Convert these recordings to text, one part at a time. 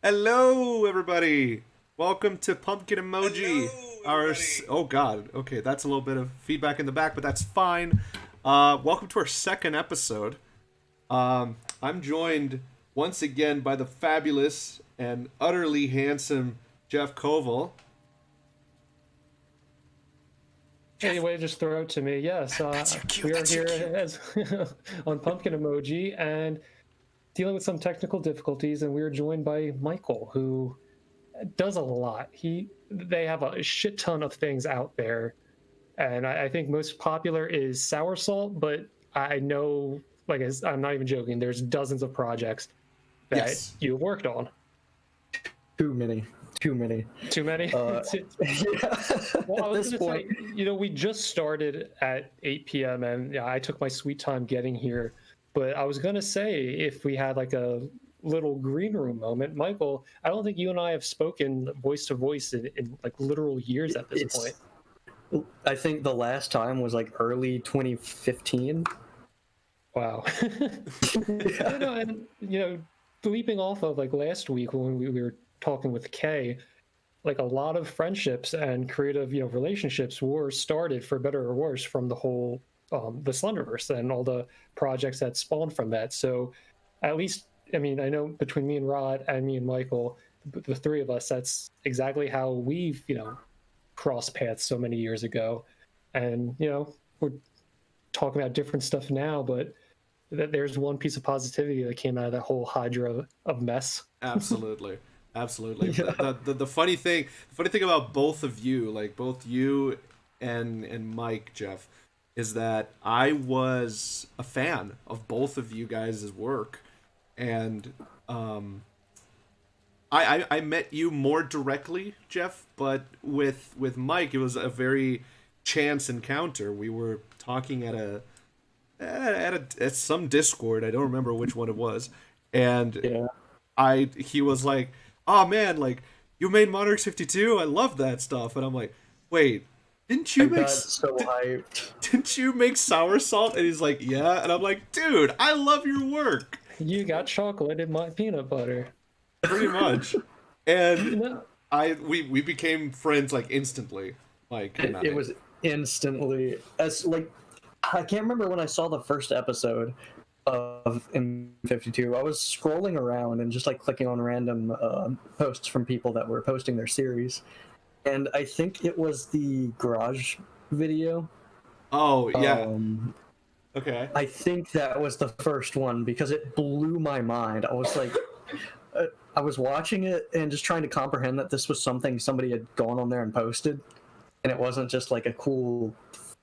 Hello, everybody. Welcome to Pumpkin Emoji. Hello, Oh God. Okay, that's a little bit of feedback in the back, but that's fine. Welcome to our second episode. I'm joined once again by the fabulous and utterly handsome Jeff Koval. Anyway, just throw it to me. Yes, That's your cue. we are That's your here cue. as on Pumpkin Emoji and dealing with some technical difficulties, and we are joined by Michael, who does a lot. They have a shit ton of things out there, and I think most popular is Soursalt, but I know, I'm not even joking. There's dozens of projects that Yes. you worked on. Too many. Too many. Too many. Yeah. Well, I At was this going to point, say, we just started at 8 p.m. and yeah, I took my sweet time getting here. But I was going to say, if we had like a little green room moment, Michael, I don't think you and I have spoken voice to voice in like literal years at this point. I think the last time was like early 2015. Wow. Yeah. And leaping off of like last week when we were talking with Kay, like a lot of friendships and creative relationships were started, for better or worse, from the whole the Slenderverse and all the projects that spawned from that. So at least, I mean, I know between me and Rod and me and Michael, the three of us, that's exactly how we've crossed paths so many years ago. And we're talking about different stuff now, but there's one piece of positivity that came out of that whole hydra of mess. Absolutely. Absolutely. Yeah. The funny thing about both of you, like both you and Mike, Jeff, is that I was a fan of both of you guys' work, and I met you more directly, Jeff, but with Mike, it was a very chance encounter. We were talking at some Discord. I don't remember which one it was, and Yeah. he was like, "Oh man, like you made Monarchs 52. I love that stuff." And I'm like, "Wait, didn't I you make got so hyped. didn't you make Soursalt?" And he's like, "Yeah." And I'm like, "Dude, I love your work." You got chocolate in my peanut butter. Pretty much. And No, we became friends like instantly. Like, and It was instantly as like I can't remember when I saw the first episode of M52. I was scrolling around and just like clicking on random posts from people that were posting their series, and I think it was the garage video. Oh, yeah. Um, Okay. I think that was the first one because it blew my mind. I was like, I was watching it and just trying to comprehend that this was something somebody had gone on there and posted, and it wasn't just like a cool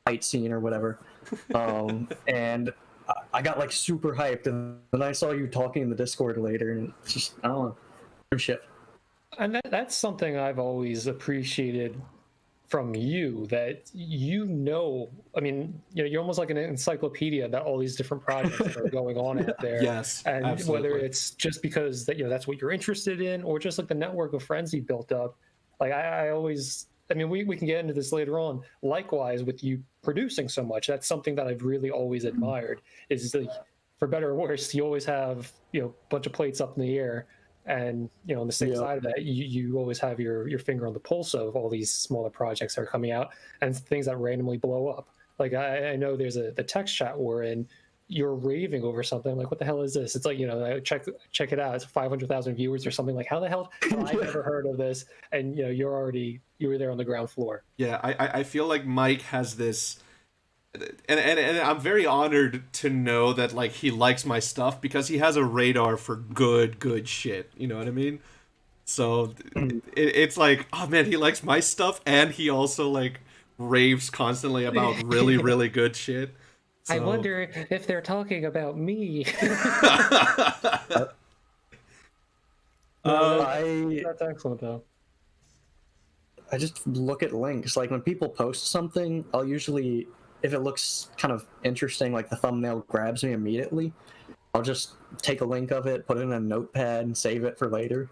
fight scene or whatever. And I got like super hyped, and then I saw you talking in the Discord later, and it's just I don't know, friendship. and that's something I've always appreciated from you, that I mean, you're almost like an encyclopedia about all these different projects that are going on out there. Yes, And whether absolutely. it's just because that's what you're interested in, or just like the network of friends you built up. Like I always, I mean, we can get into this later on. Likewise, with you producing so much, that's something that I've really always admired. Is like, for better or worse, you always have a bunch of plates up in the air, and on the same Yeah. side of that, you always have your finger on the pulse of all these smaller projects that are coming out and things that randomly blow up. Like I know there's the text chat war, and you're raving over something. I'm like, what the hell is this? It's like, I check it out. It's 500,000 viewers or something. Like, how the hell? I've never heard of this. And you were there on the ground floor. Yeah, I feel like Mike has this, and I'm very honored to know that like he likes my stuff because he has a radar for good shit. You know what I mean? So it's like, oh man, he likes my stuff, and he also like raves constantly about really good shit. I So wonder if they're talking about me. No, I that's excellent though. I just look at links. Like when people post something, I'll usually, if it looks kind of interesting, like the thumbnail grabs me immediately, I'll just take a link of it, put it in a notepad, and save it for later.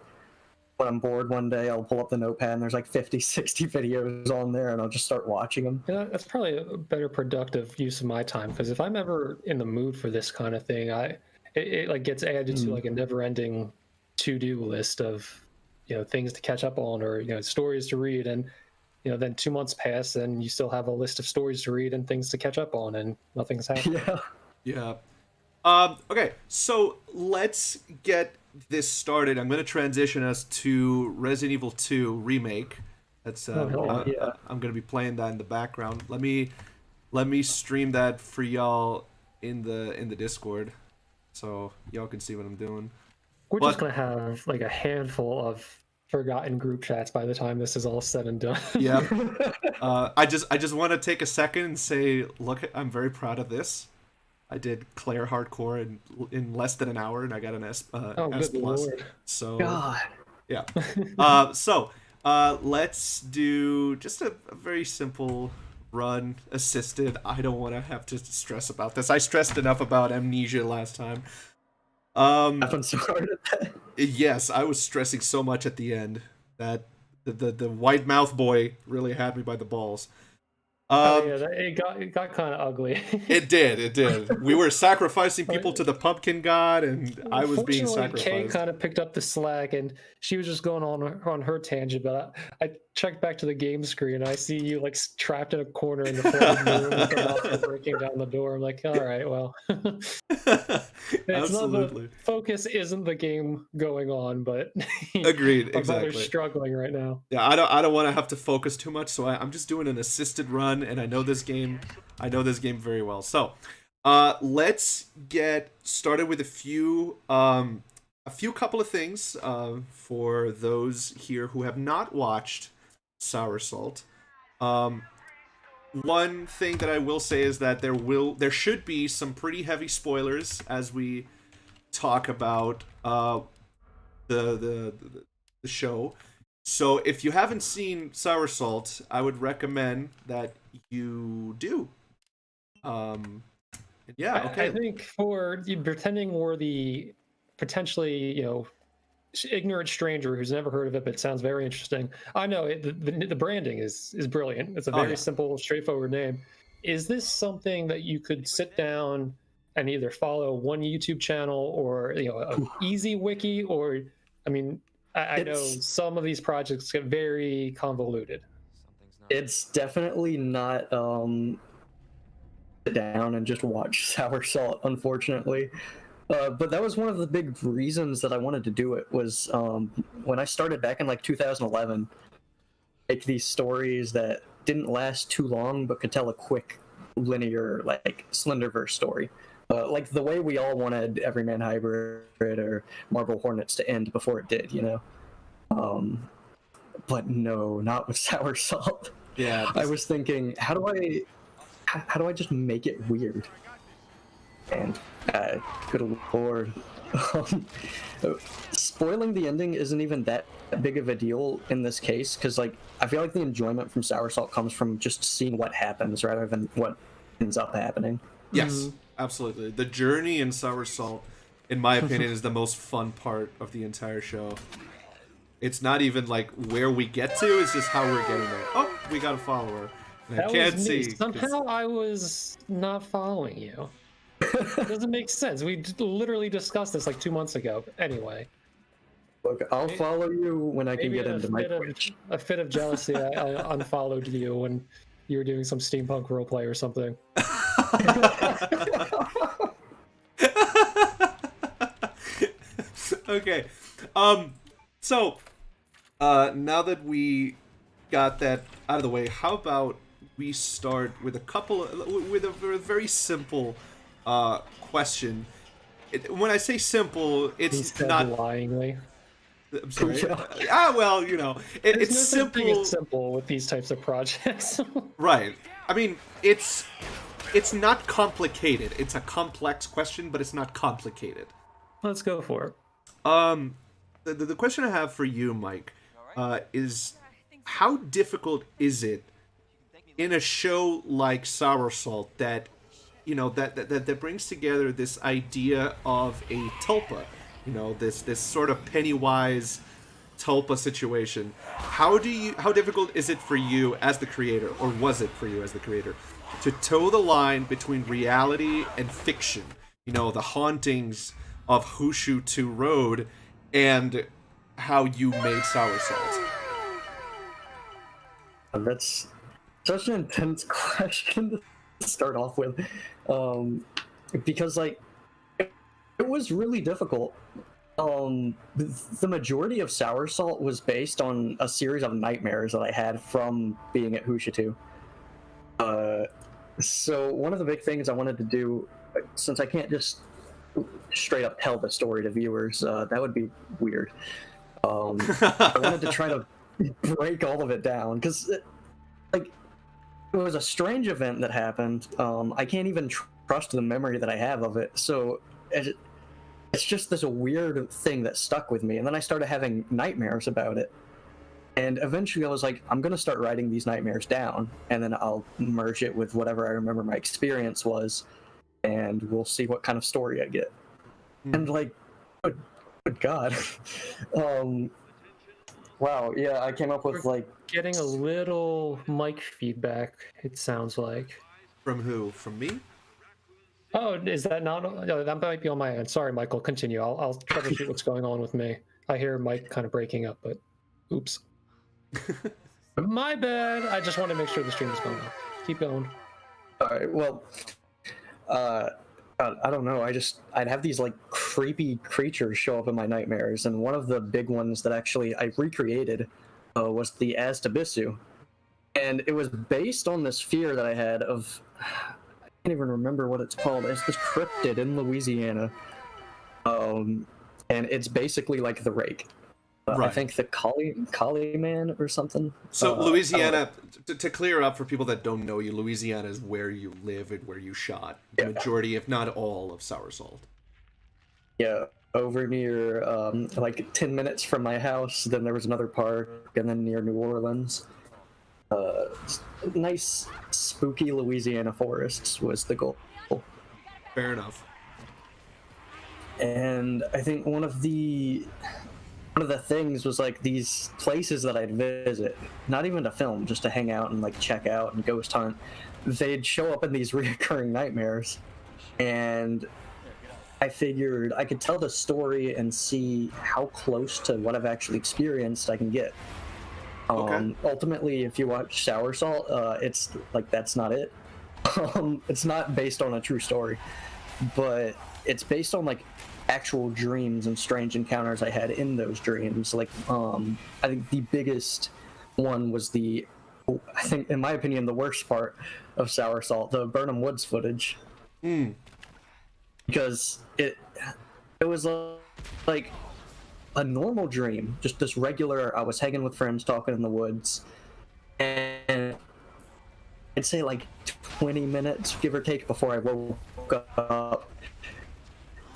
When I'm bored one day, I'll pull up the notepad and there's like 50, 60 videos on there, and I'll just start watching them. That's probably a better productive use of my time, because if I'm ever in the mood for this kind of thing, it like gets added to like a never-ending to-do list of things to catch up on, or stories to read, and then 2 months pass and you still have a list of stories to read and things to catch up on, and nothing's happening. Yeah. Okay, so let's get this started. I'm going to transition us to Resident Evil 2 Remake. That's I'm going to be playing that in the background. Let me stream that for y'all in the Discord, so y'all can see what I'm doing. We're just going to have like a handful of forgotten group chats by the time this is all said and done. Yeah. I just want to take a second and say, look, I'm very proud of this. I did Claire Hardcore in less than an hour, and I got an S S+. Lord. So God. Yeah. Let's do just a very simple run, assisted. I don't want to have to stress about this. I stressed enough about Amnesia last time. Happened so hard at that. Yes, I was stressing so much at the end that the white mouth boy really had me by the balls. It got kind of ugly. It did. We were sacrificing people to the pumpkin god, and I was being sacrificed. Kay kind of picked up the slack, and she was just going on her tangent. But I checked back to the game screen, and I see you like trapped in a corner in the front room, looking off and breaking down the door. I'm like, all right, well, Absolutely. The focus isn't the game going on, but agreed. Exactly. They're struggling right now. Yeah, I don't want to have to focus too much, so I'm just doing an assisted run, and I know this game very well. So, let's get started with a few couple of things for those here who have not watched Soursalt. One thing that I will say is that there should be some pretty heavy spoilers as we talk about the show. So if you haven't seen Soursalt, I would recommend that you do. Yeah, okay. I think for pretending we're the potentially, ignorant stranger who's never heard of it, but it sounds very interesting. I know the branding is brilliant. It's a very simple, straightforward name. Is this something that you could sit down and either follow one YouTube channel or an easy wiki, or I know some of these projects get very convoluted. It's definitely not sit down and just watch Soursalt, unfortunately. But that was one of the big reasons that I wanted to do it, was when I started back in like 2011, like these stories that didn't last too long but could tell a quick, linear, like Slenderverse story. Like the way we all wanted Everyman Hybrid or Marble Hornets to end before it did, But no, not with Soursalt. Yeah. I was thinking, how do I just make it weird? And good lord, spoiling the ending isn't even that big of a deal in this case, because like I feel like the enjoyment from Soursalt comes from just seeing what happens rather than what ends up happening. Yes, absolutely. The journey in Soursalt, in my opinion, is the most fun part of the entire show. It's not even like where we get to; it's just how we're getting there. Oh, we got a follower. I can't see. Somehow I was not following you. It doesn't make sense. We literally discussed this like 2 months ago. Anyway. Look, I'll follow you when I can get into my Twitch. A fit of jealousy, I unfollowed you when you were doing some steampunk roleplay or something. Okay. So, now that we got that out of the way, how about we start with a very simple question. When I say simple, it's not lyingly. I'm sorry. Well, it's simple. It's simple with these types of projects. Right. I mean, it's not complicated. It's a complex question, but it's not complicated. Let's go for it. The question I have for you, Mike, is how difficult is it in a show like Soursalt that that brings together this idea of a tulpa, this sort of Pennywise tulpa situation. How difficult is it for you as the creator, or was it for you as the creator, to toe the line between reality and fiction? The hauntings of Hushu 2 Road, and how you made Soursalt. That's such an intense question to start off with, because like it was really difficult. The majority of Soursalt was based on a series of nightmares that I had from being at Hushatu. So one of the big things I wanted to do, since I can't just straight up tell the story to viewers, that would be weird. I wanted to try to break all of it down, because like it was a strange event that happened. I can't even trust the memory that I have of it, so it's just this weird thing that stuck with me. And then I started having nightmares about it, and eventually I was like, I'm gonna start writing these nightmares down, and then I'll merge it with whatever I remember my experience was, and we'll see what kind of story I get. And like, good God. Wow, yeah, I came up with like... Getting a little mic feedback, it sounds like. From who? From me? Oh, is that not? No, that might be on my end. Sorry, Michael, continue. I'll troubleshoot what's going on with me. I hear Mike kind of breaking up, but oops. My bad. I just want to make sure the stream is going on. Keep going. All right, well, I don't know. I'd have these like creepy creatures show up in my nightmares, and one of the big ones that actually I recreated was the Aztabisu, and it was based on this fear that I had of, I can't even remember what it's called. It's this cryptid in Louisiana, and it's basically like the Rake. Right. I think the Kali Man or something. So Louisiana, to clear up for people that don't know you, Louisiana is where you live and where you shot the majority, if not all, of Soursalt. Yeah, over near like 10 minutes from my house. Then there was another park, and then near New Orleans. Nice, spooky Louisiana forests was the goal. Fair enough. And I think one of the things was like these places that I'd visit, not even to film, just to hang out and like check out and ghost hunt. They'd show up in these reoccurring nightmares, and I figured I could tell the story and see how close to what I've actually experienced I can get. Okay. Ultimately, if you watch Soursalt, it's like that's not it. It's not based on a true story, but it's based on like actual dreams and strange encounters I had in those dreams. Like, I think the biggest one was I think, in my opinion, the worst part of Soursalt, the Burnham Woods footage. Because it was like a normal dream, just this regular, I was hanging with friends talking in the woods, and I'd say like 20 minutes, give or take, before I woke up,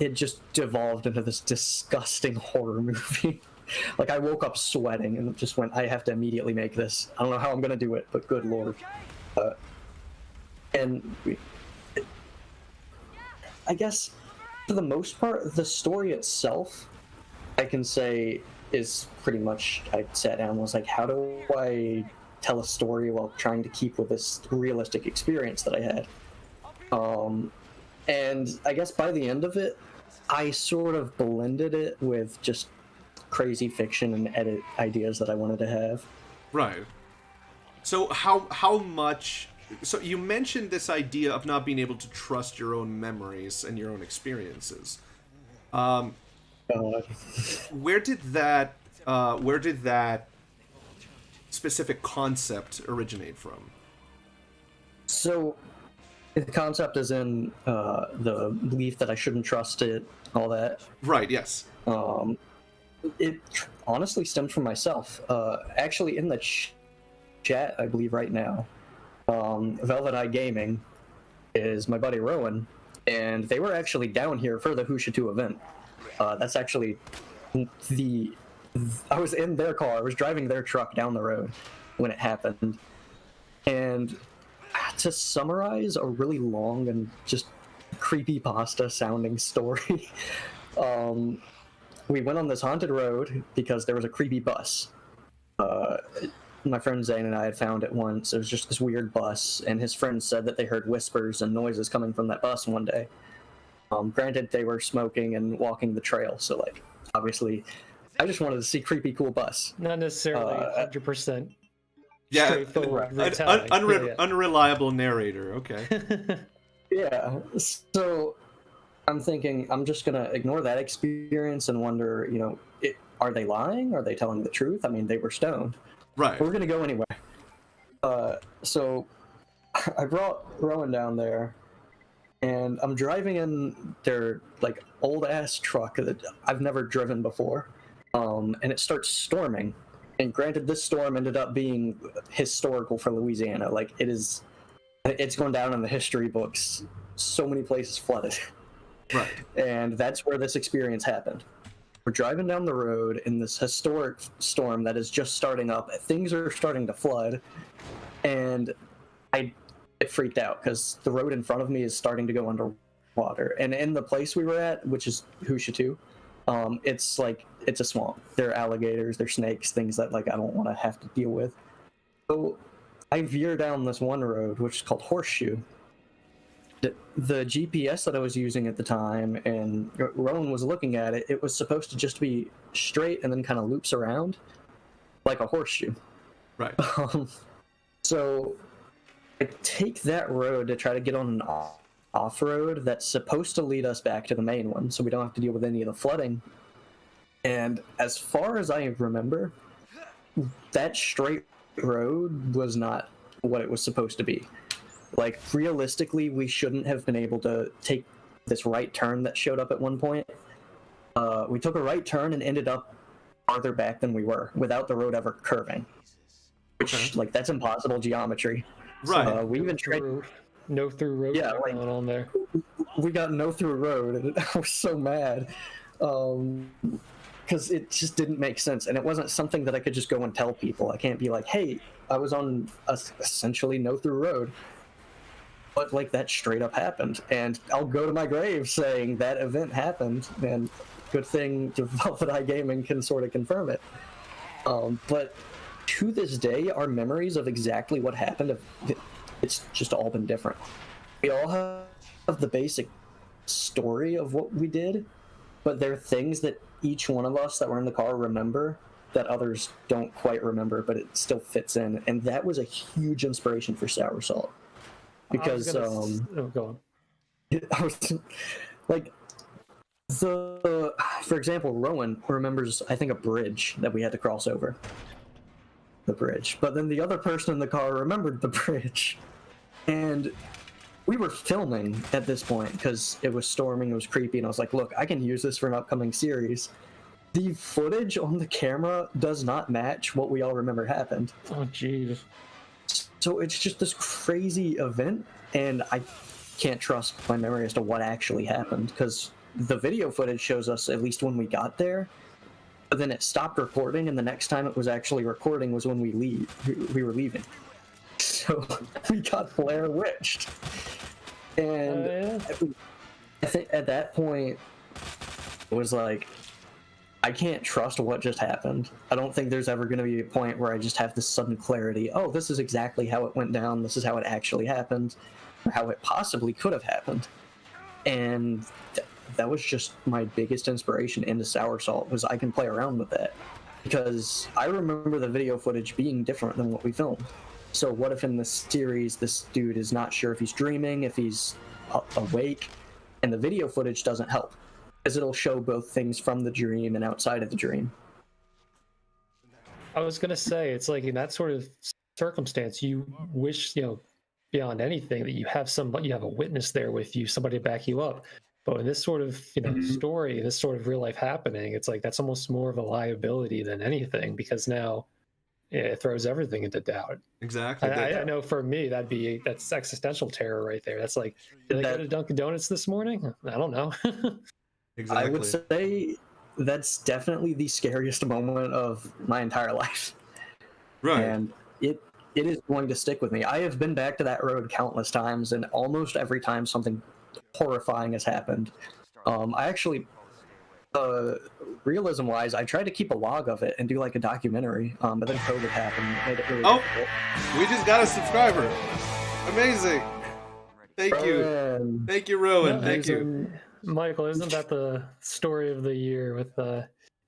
it just devolved into this disgusting horror movie. Like, I woke up sweating and just went, I have to immediately make this. I don't know how I'm gonna do it, but good lord. I guess, for the most part, the story itself, I can say, is pretty much, I sat down and was like, how do I tell a story while trying to keep with this realistic experience that I had? And I guess by the end of it, I sort of blended it with just crazy fiction and edit ideas that I wanted to have. Right. So how much... So you mentioned this idea of not being able to trust your own memories and your own experiences. Where did that specific concept originate from? So the concept is in the belief that I shouldn't trust it, all that. Right, yes. It honestly stems from myself. Actually, in the chat, I believe right now, Velvet Eye Gaming is my buddy Rowan, and they were actually down here for the Hushatu event. That's actually I was in their car, I was driving their truck down the road when it happened. And to summarize a really long and just creepypasta sounding story, we went on this haunted road because there was a creepy bus. My friend Zane and I had found it once. It was just this weird bus, and his friends said that they heard whispers and noises coming from that bus one day. Granted, they were smoking and walking the trail, so like obviously I just wanted to see creepy cool bus. Not necessarily 100% Yeah, straightforward right. retelling. Unreliable narrator. Okay. Yeah, so I'm thinking I'm just gonna ignore that experience and wonder, are they lying? Are they telling the truth? I mean, they were stoned. Right. We're gonna go anyway. So I brought Rowan down there, and I'm driving in their like old ass truck that I've never driven before, and it starts storming. And granted, this storm ended up being historical for Louisiana. Like it's going down in the history books. So many places flooded. Right. And that's where this experience happened. We're driving down the road in this historic storm that is just starting up. Things are starting to flood, and I get freaked out because the road in front of me is starting to go underwater. And in the place we were at, which is Hushatu, it's a swamp. There are alligators, there are snakes, things that like I don't want to have to deal with. So I veer down this one road, which is called Horseshoe. The GPS that I was using at the time, and Rowan was looking at it, it was supposed to just be straight and then kind of loops around like a horseshoe. Right. So I take that road to try to get on an off-road that's supposed to lead us back to the main one, so we don't have to deal with any of the flooding. And as far as I remember, that straight road was not what it was supposed to be. Like, realistically, we shouldn't have been able to take this right turn that showed up at one point. We took a right turn and ended up farther back than we were, without the road ever curving. Which, like, that's impossible geometry. Right. We even tried... No through road going on there. We got no through road, and I was so mad. Because it just didn't make sense, and it wasn't something that I could just go and tell people. I can't be like, hey, I was on essentially no through road. But like that straight up happened, and I'll go to my grave saying that event happened, and good thing Velvet Eye Gaming can sort of confirm it. But to this day, our memories of exactly what happened, it's just all been different. We all have the basic story of what we did, but there are things that each one of us that were in the car remember that others don't quite remember, but it still fits in, and that was a huge inspiration for Soursalt. Because go on. I was like for example, Rowan remembers I think a bridge that we had to cross over. The bridge. But then the other person in the car remembered the bridge. And we were filming at this point because it was storming, it was creepy, and I was like, look, I can use this for an upcoming series. The footage on the camera does not match what we all remember happened. Oh jeez. So it's just this crazy event, and I can't trust my memory as to what actually happened, because the video footage shows us at least when we got there, but then it stopped recording, and the next time it was actually recording was when we were leaving. So we got Blair Witched. And I think at that point, it was like, I can't trust what just happened. I don't think there's ever going to be a point where I just have this sudden clarity. Oh, this is exactly how it went down. This is how it actually happened, or how it possibly could have happened. And that was just my biggest inspiration into Soursalt, was I can play around with that. Because I remember the video footage being different than what we filmed. So what if in this series, this dude is not sure if he's dreaming, if he's awake, and the video footage doesn't help, because it'll show both things from the dream and outside of the dream. I was gonna say, it's like in that sort of circumstance, you wish, beyond anything, that you have a witness there with you, somebody to back you up. But in this sort of, story, this sort of real life happening, it's like that's almost more of a liability than anything, because now it throws everything into doubt. Exactly. I know for me, that's existential terror right there. That's like, did I go to Dunkin' Donuts this morning? I don't know. Exactly. I would say that's definitely the scariest moment of my entire life. Right. And it is going to stick with me. I have been back to that road countless times, and almost every time something horrifying has happened. I actually, realism-wise, I tried to keep a log of it and do like a documentary, but then COVID happened and made it really difficult. We just got a subscriber. Amazing. Thank you. Thank you, Rowan. Thank you. Michael, isn't that the story of the year with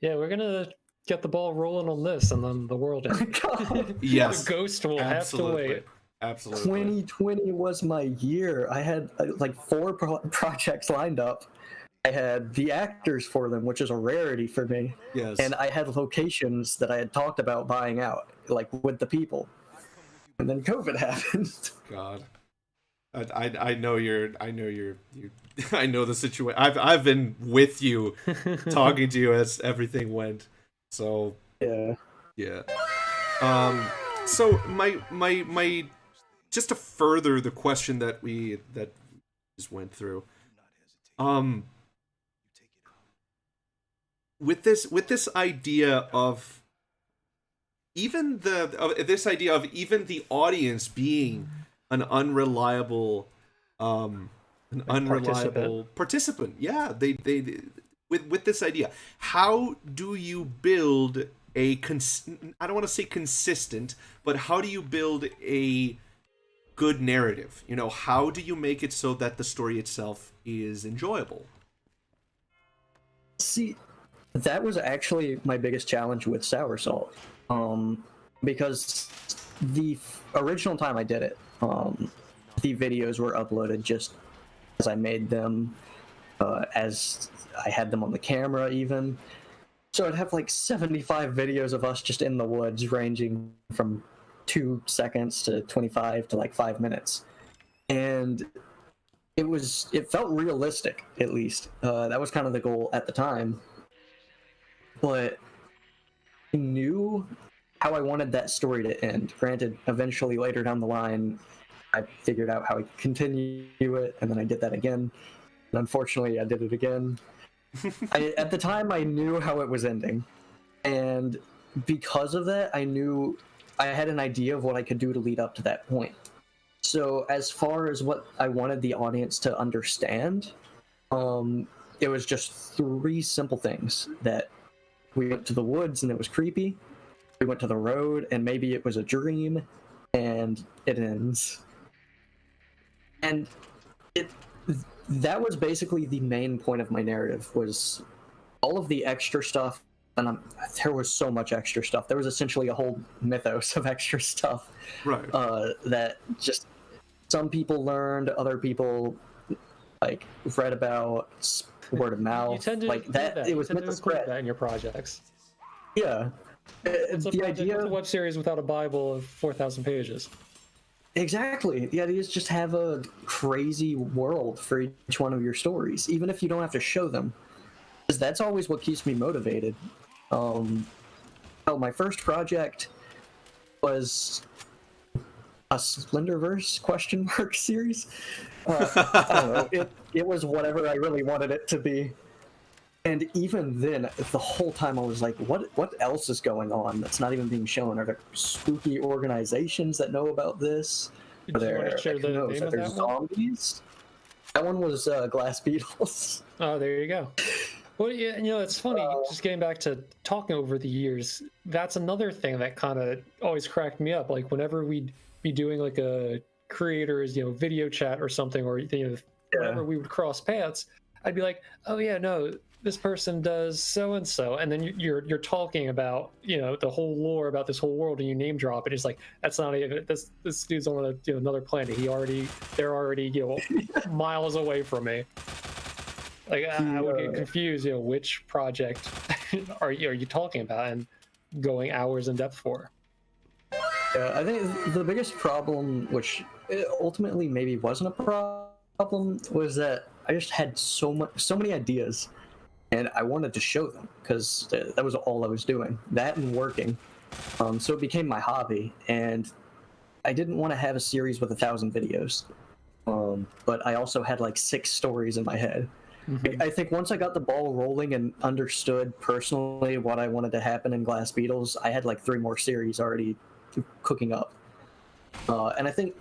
Yeah, we're gonna get the ball rolling on this, and then the world ends. Yes, The ghost will have to wait. Absolutely. 2020 was my year. I had like 4 projects lined up. I had the actors for them, which is a rarity for me. Yes. And I had locations that I had talked about buying out, like with the people. And then COVID happened. God. I know I know the situation. I've been with you, talking to you as everything went. So Yeah. So my just to further the question that we just went through. With this idea of even the audience being an unreliable participant. Yeah, they with this idea. How do you build I don't want to say consistent, but how do you build a good narrative? You know, how do you make it so that the story itself is enjoyable? See, that was actually my biggest challenge with Soursalt. Because the original time I did it, the videos were uploaded just as I made them, as I had them on the camera even. So I'd have like 75 videos of us just in the woods, ranging from 2 seconds to 25 to like 5 minutes. And it felt realistic, at least. That was kind of the goal at the time. But I knew how I wanted that story to end. Granted, eventually later down the line, I figured out how I could continue it, and then I did that again. And unfortunately, I did it again. At the time, I knew how it was ending. And because of that, I knew I had an idea of what I could do to lead up to that point. So as far as what I wanted the audience to understand, it was just 3 simple things. That we went to the woods and it was creepy. We went to the road and maybe it was a dream, and it ends. And that was basically the main point of my narrative, was all of the extra stuff. And there was so much extra stuff. There was essentially a whole mythos of extra stuff. Right. That just some people learned, other people like read about, word of mouth. You tend to like that. It was meant to spread that in your projects. Yeah. It's a web series without a Bible of 4,000 pages. Exactly. The idea is just have a crazy world for each one of your stories, even if you don't have to show them. Because that's always what keeps me motivated. My first project was a Splenderverse ? Series. I don't know. It was whatever I really wanted it to be. And even then, the whole time I was like, what else is going on that's not even being shown? Are there spooky organizations that know about this? Are there, zombies? That one was Glass Beetles. Oh, there you go. Well, yeah, it's funny, just getting back to talking over the years, that's another thing that kind of always cracked me up. Like, whenever we'd be doing like a creators, video chat or something, or, whenever we would cross paths, I'd be like, oh yeah, no, this person does so-and-so, and then you're talking about, the whole lore about this whole world, and you name drop it. It's like, that's not even, this dude's on another planet. They're already, miles away from me. Like, I would get confused, which project are you talking about and going hours in depth for? Yeah, I think the biggest problem, which ultimately maybe wasn't a problem, was that I just had so many ideas, and I wanted to show them, because that was all I was doing, that and working. So it became my hobby, and I didn't want to have a series with 1,000 videos, but I also had like 6 stories in my head. Mm-hmm. I think once I got the ball rolling and understood personally what I wanted to happen in Glass Beetles, I had like 3 more series already cooking up. And I think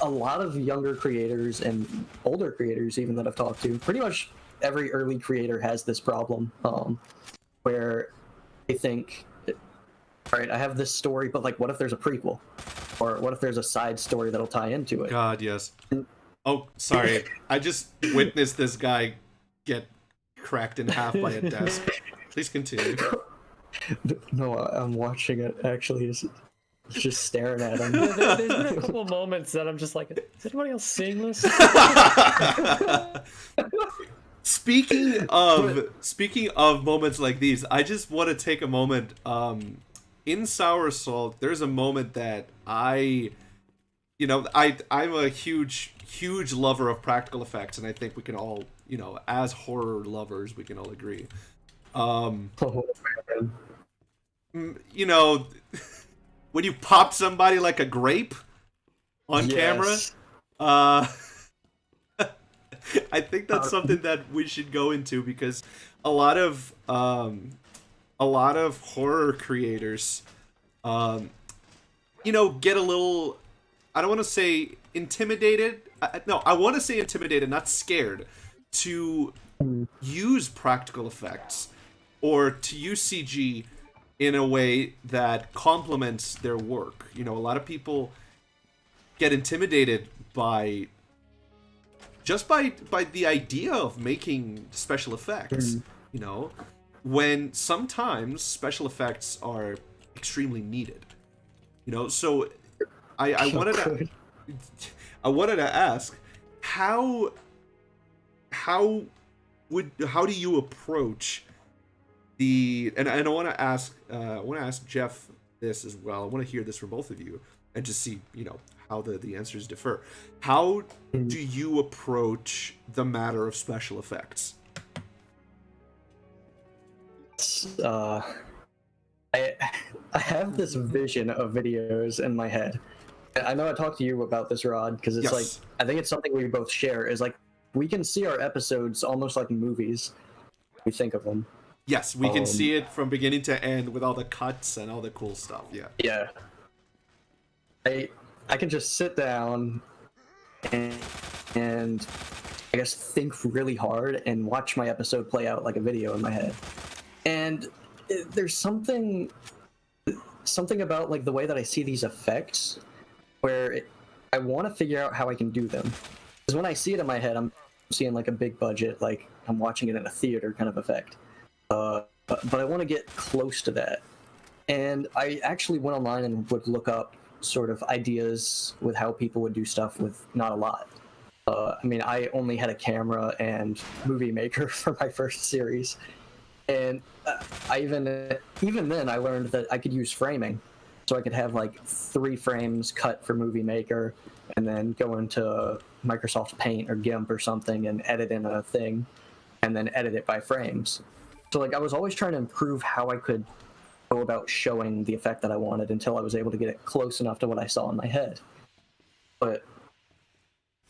a lot of younger creators and older creators even that I've talked to, pretty much every early creator has this problem, where they think, all right, I have this story, but like, what if there's a prequel? Or what if there's a side story that'll tie into it? God, yes. Oh, sorry. I just witnessed this guy get cracked in half by a desk. Please continue. No, I'm watching it. Actually, it's just staring at him. There's been a couple of moments that I'm just like, is anybody else seeing this? Speaking of moments like these, I just want to take a moment. In Soursalt, there's a moment that I'm a huge lover of practical effects, and I think we can all, as horror lovers, we can all agree. When you pop somebody like a grape on camera, I think that's something that we should go into, because a lot of horror creators, get a little, I don't want to say intimidated. I want to say intimidated, not scared, to use practical effects or to use CG in a way that complements their work. A lot of people get intimidated by the idea of making special effects, when sometimes special effects are extremely needed. So I wanted to ask, how do you approach and I want to ask Jeff this as well. I want to hear this from both of you and just see how the answers differ. How do you approach the matter of special effects? I have this vision of videos in my head. I know I talked to you about this, Rod, because it's like, I think it's something we both share, is like, we can see our episodes almost like movies. We think of them. Yes, we can see it from beginning to end with all the cuts and all the cool stuff. Yeah. I can just sit down and I guess think really hard and watch my episode play out like a video in my head. And there's something about like the way that I see these effects where I want to figure out how I can do them. Because when I see it in my head, I'm seeing like a big budget, like I'm watching it in a theater kind of effect. But I want to get close to that. And I actually went online and would look up sort of ideas with how people would do stuff with not a lot. I only had a camera and Movie Maker for my first series. And I even then I learned that I could use framing. So I could have like 3 frames cut for Movie Maker and then go into Microsoft Paint or GIMP or something and edit in a thing and then edit it by frames. So like I was always trying to improve how I could go about showing the effect that I wanted until I was able to get it close enough to what I saw in my head. But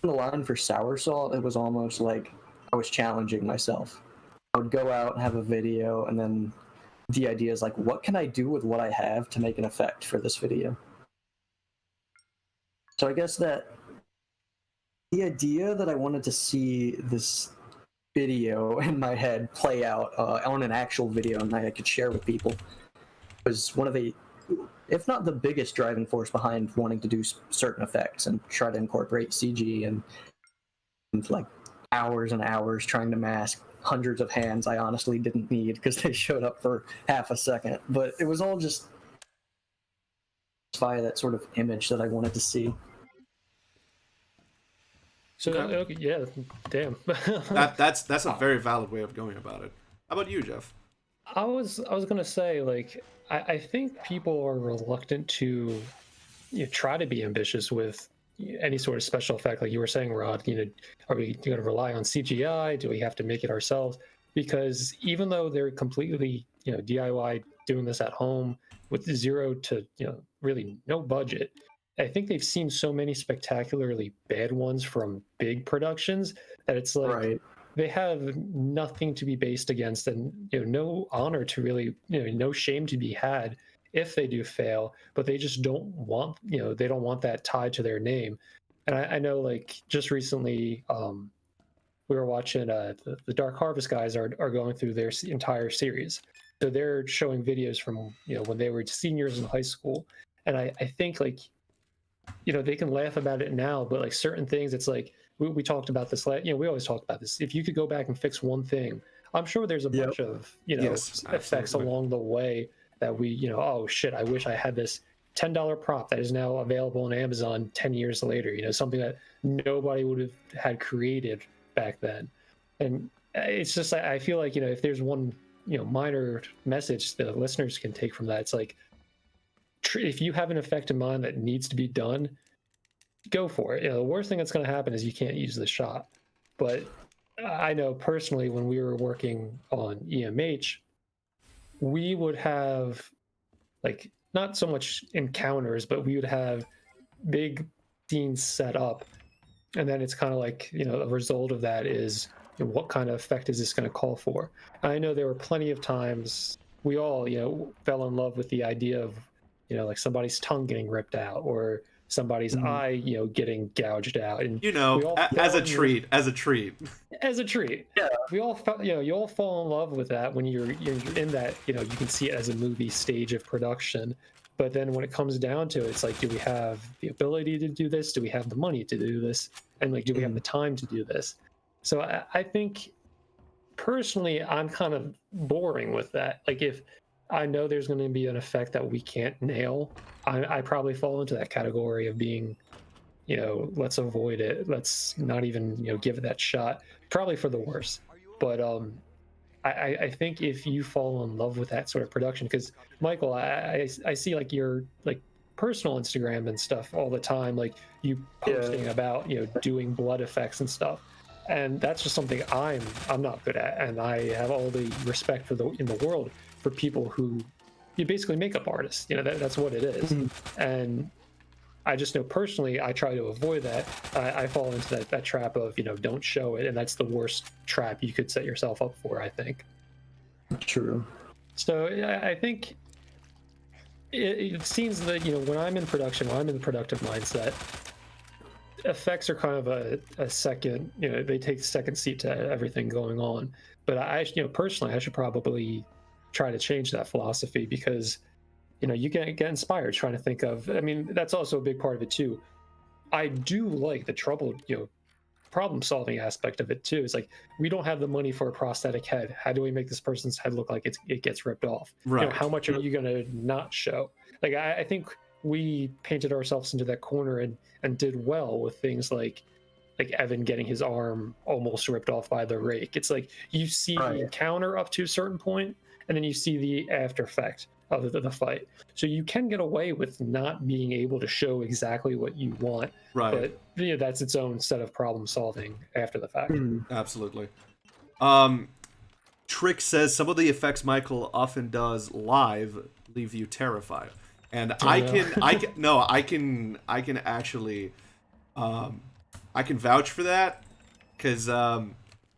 in the line for Soursalt, it was almost like I was challenging myself. I would go out and have a video, and then the idea is like, what can I do with what I have to make an effect for this video? So I guess that the idea that I wanted to see this video in my head play out on an actual video and I could share with people was one of the, if not the biggest driving force behind wanting to do certain effects and try to incorporate CG and like hours and hours trying to mask hundreds of hands I honestly didn't need because they showed up for half a second. But it was all just via that sort of image that I wanted to see. So okay, yeah, damn. that's a very valid way of going about it. How about you, Jeff? I was gonna say, like, I think people are reluctant to try to be ambitious with any sort of special effect, like you were saying, Rod. Are we going to rely on CGI? Do we have to make it ourselves? Because even though they're completely DIY doing this at home with 0 to really no budget, I think they've seen so many spectacularly bad ones from big productions that it's like they have nothing to be based against, and no honor to really, no shame to be had if they do fail. But they just don't want, they don't want that tied to their name. And I know, like, just recently, we were watching the Dark Harvest guys are going through their entire series. So they're showing videos from when they were seniors in high school, and I think like. They can laugh about it now, but like certain things, it's like we talked about this. We always talk about this. If you could go back and fix one thing I'm sure there's a bunch of, Yes, effects absolutely. along the way that we, oh shit, I wish I had this $10 prop that is now available on Amazon 10 years later, something that nobody would have had created back then. And it's just, I feel like, if there's one, minor message the listeners can take from that, it's like, if you have an effect in mind that needs to be done, go for it. The worst thing that's going to happen is you can't use the shot. But I know personally, when we were working on EMH, we would have like not so much encounters, but we would have big scenes set up, and then it's kind of like, a result of that is, what kind of effect is this going to call for? And I know there were plenty of times we all, fell in love with the idea of, like somebody's tongue getting ripped out or somebody's eye, getting gouged out, and we all as a fell in treat, as a treat. as a treat. Yeah. We all, you all fall in love with that when you're in that, you can see it as a movie stage of production. But then when it comes down to it, it's like, do we have the ability to do this? Do we have the money to do this? And like, do we have the time to do this? So I think personally, I'm kind of boring with that. Like, if I know there's going to be an effect that we can't nail, I probably fall into that category of being, let's avoid it. Let's not even, give it that shot. Probably for the worse. But I think if you fall in love with that sort of production, because Michael, I see like your like personal Instagram and stuff all the time, like you posting about doing blood effects and stuff, and that's just something I'm not good at, and I have all the respect in the world for people who you basically makeup artists. That's what it is, and I just know personally, I try to avoid that. I fall into that trap of, don't show it. And that's the worst trap you could set yourself up for, I think. True. So I think it seems that, when I'm in production, when I'm in the productive mindset, effects are kind of a second, they take second seat to everything going on. But personally, I should probably try to change that philosophy, because you can get inspired trying to think of, that's also a big part of it too. I do like the problem solving aspect of it too. It's like, we don't have the money for a prosthetic head. How do we make this person's head look like it gets ripped off? Right. How much are you going to not show? Like, I think we painted ourselves into that corner and did well with things like Evan getting his arm almost ripped off by the rake. It's like, you see the encounter up to a certain point, and then you see the after effect of the fight. So you can get away with not being able to show exactly what you want, Right. but that's its own set of problem solving after the fact. Absolutely. Trick says some of the effects Michael often does live leave you terrified, and I can actually I can vouch for that, because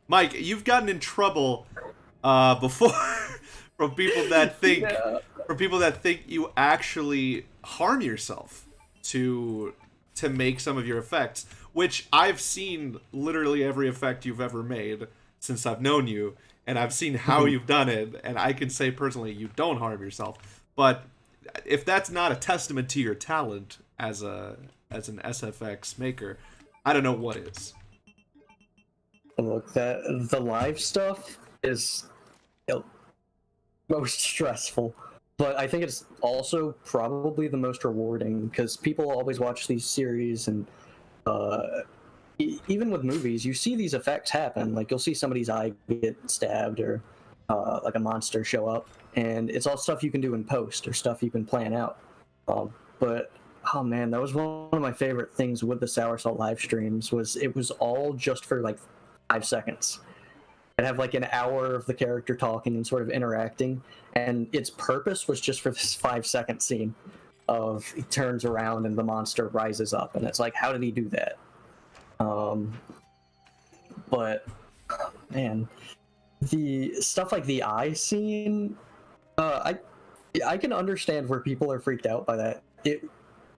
Mike, you've gotten in trouble before from people that think you actually harm yourself to make some of your effects, which I've seen literally every effect you've ever made since I've known you, and I've seen how you've done it, and I can say personally you don't harm yourself. But if that's not a testament to your talent as an SFX maker, I don't know what is. Look, the live stuff is most stressful, but I think it's also probably the most rewarding, because people always watch these series, and even with movies, you see these effects happen. Like, you'll see somebody's eye get stabbed, or like a monster show up, and it's all stuff you can do in post or stuff you can plan out. But oh man, that was one of my favorite things with the Soursalt live streams. Was it was all just for like 5 seconds. I'd have like an hour of the character talking and sort of interacting, and its purpose was just for this 5-second scene of he turns around and the monster rises up, and it's like, how did he do that? But man, the stuff like the eye scene, I can understand where people are freaked out by that.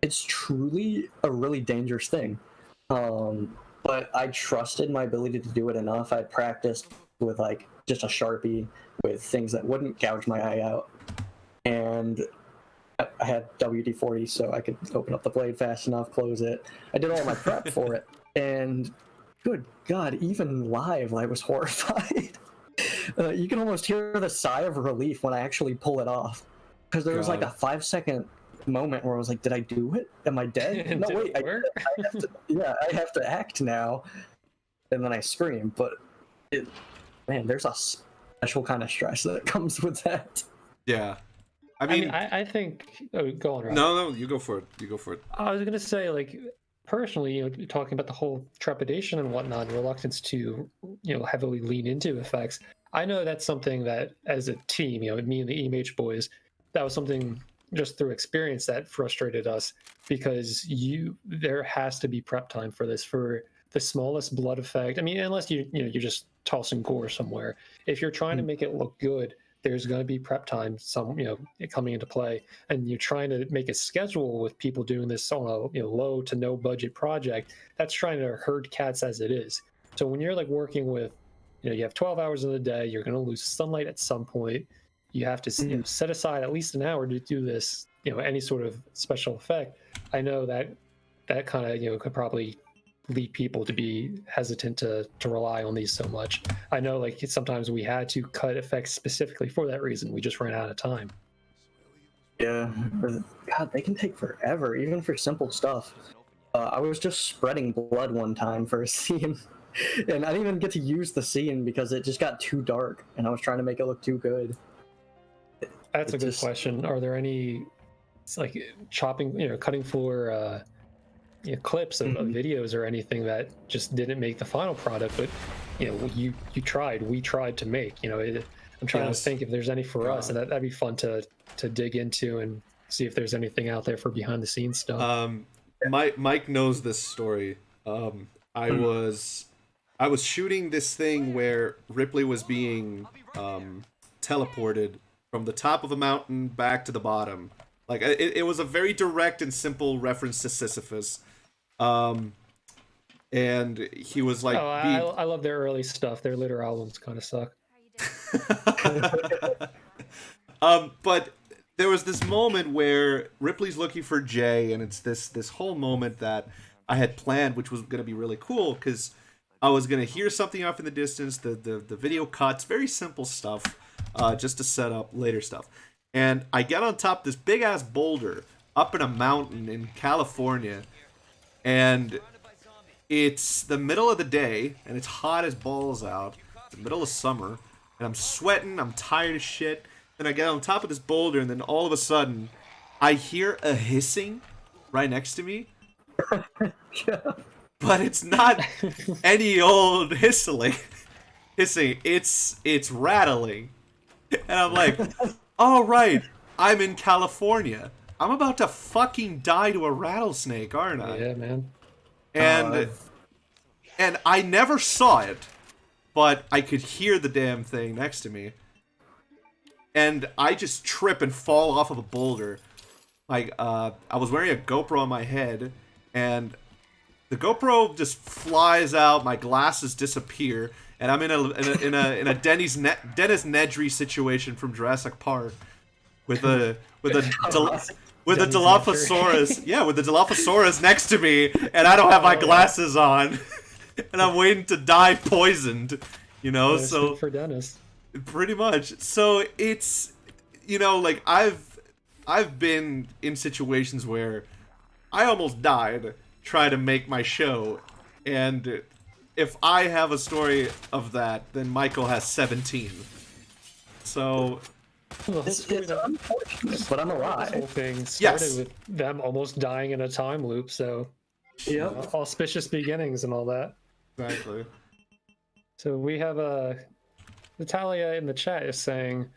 It's truly a really dangerous thing. But I trusted my ability to do it enough. I practiced with like just a Sharpie with things that wouldn't gouge my eye out, and I had WD-40 so I could open up the blade fast enough, close it. I did all my prep for it, and good God, even live I was horrified. You can almost hear the sigh of relief when I actually pull it off, because there was like a God. 5-second moment where I was like, "Did I do it? Am I dead? And No, did wait, it work? I have to. Yeah, I have to act now." And then I scream, but man, there's a special kind of stress that comes with that. Yeah. I I mean, mean, I think. Oh, go on, Rob. no, you go for it. You go for it. I was gonna say, like, personally, talking about the whole trepidation and whatnot, and reluctance to, heavily lean into effects. I know that's something that, as a team, me and the EMH boys, that was something just through experience that frustrated us because there has to be prep time for this for the smallest blood effect. I mean, unless you're just tossing gore somewhere. If you're trying to make it look good, there's going to be prep time, coming into play, and you're trying to make a schedule with people doing this on a low to no budget project. That's trying to herd cats as it is. So when you're like working with, you have 12 hours in the day, you're going to lose sunlight at some point. You have to set aside at least an hour to do this, any sort of special effect. I know that kind of could probably lead people to be hesitant to rely on these so much. I know, like, sometimes we had to cut effects specifically for that reason. We just ran out of time. Yeah, God, they can take forever, even for simple stuff. I was just spreading blood one time for a scene, and I didn't even get to use the scene because it just got too dark, and I was trying to make it look too good. That's a good question. Are there any, like, cutting for clips of videos or anything that just didn't make the final product, but you tried, we tried to make, I'm trying to think if there's any for us, and that'd be fun to dig into and see if there's anything out there for behind the scenes stuff. Mike knows this story. I was shooting this thing where Ripley was being teleported from the top of a mountain back to the bottom. Like, it was a very direct and simple reference to Sisyphus. And he was like, I love their early stuff. Their later albums kind of suck. But there was this moment where Ripley's looking for Jay, and it's this whole moment that I had planned, which was going to be really cool because I was going to hear something off in the distance. The video cuts, very simple stuff, just to set up later stuff. And I get on top of this big ass boulder up in a mountain in California, and it's the middle of the day, and it's hot as balls out. It's the middle of summer, and I'm sweating. I'm tired as shit. Then I get on top of this boulder, and then all of a sudden, I hear a hissing right next to me. But it's not any old hissing. It's rattling. And I'm like, all right, I'm in California. I'm about to fucking die to a rattlesnake, aren't I? Yeah, man. And I never saw it, but I could hear the damn thing next to me. And I just trip and fall off of a boulder. Like, I was wearing a GoPro on my head, and the GoPro just flies out. My glasses disappear, and I'm in a Dennis Nedry situation from Jurassic Park, with a Dilophosaurus. Yeah, with the Dilophosaurus next to me, and I don't have my glasses on, and I'm waiting to die poisoned. So for Dennis. Pretty much. So it's, like, I've been in situations where I almost died trying to make my show, and if I have a story of that, then Michael has 17. So It's unfortunate, but I'm alive. This whole thing started Yes. with them almost dying in a time loop, so auspicious beginnings and all that. exactly. So we have Natalia in the chat is saying,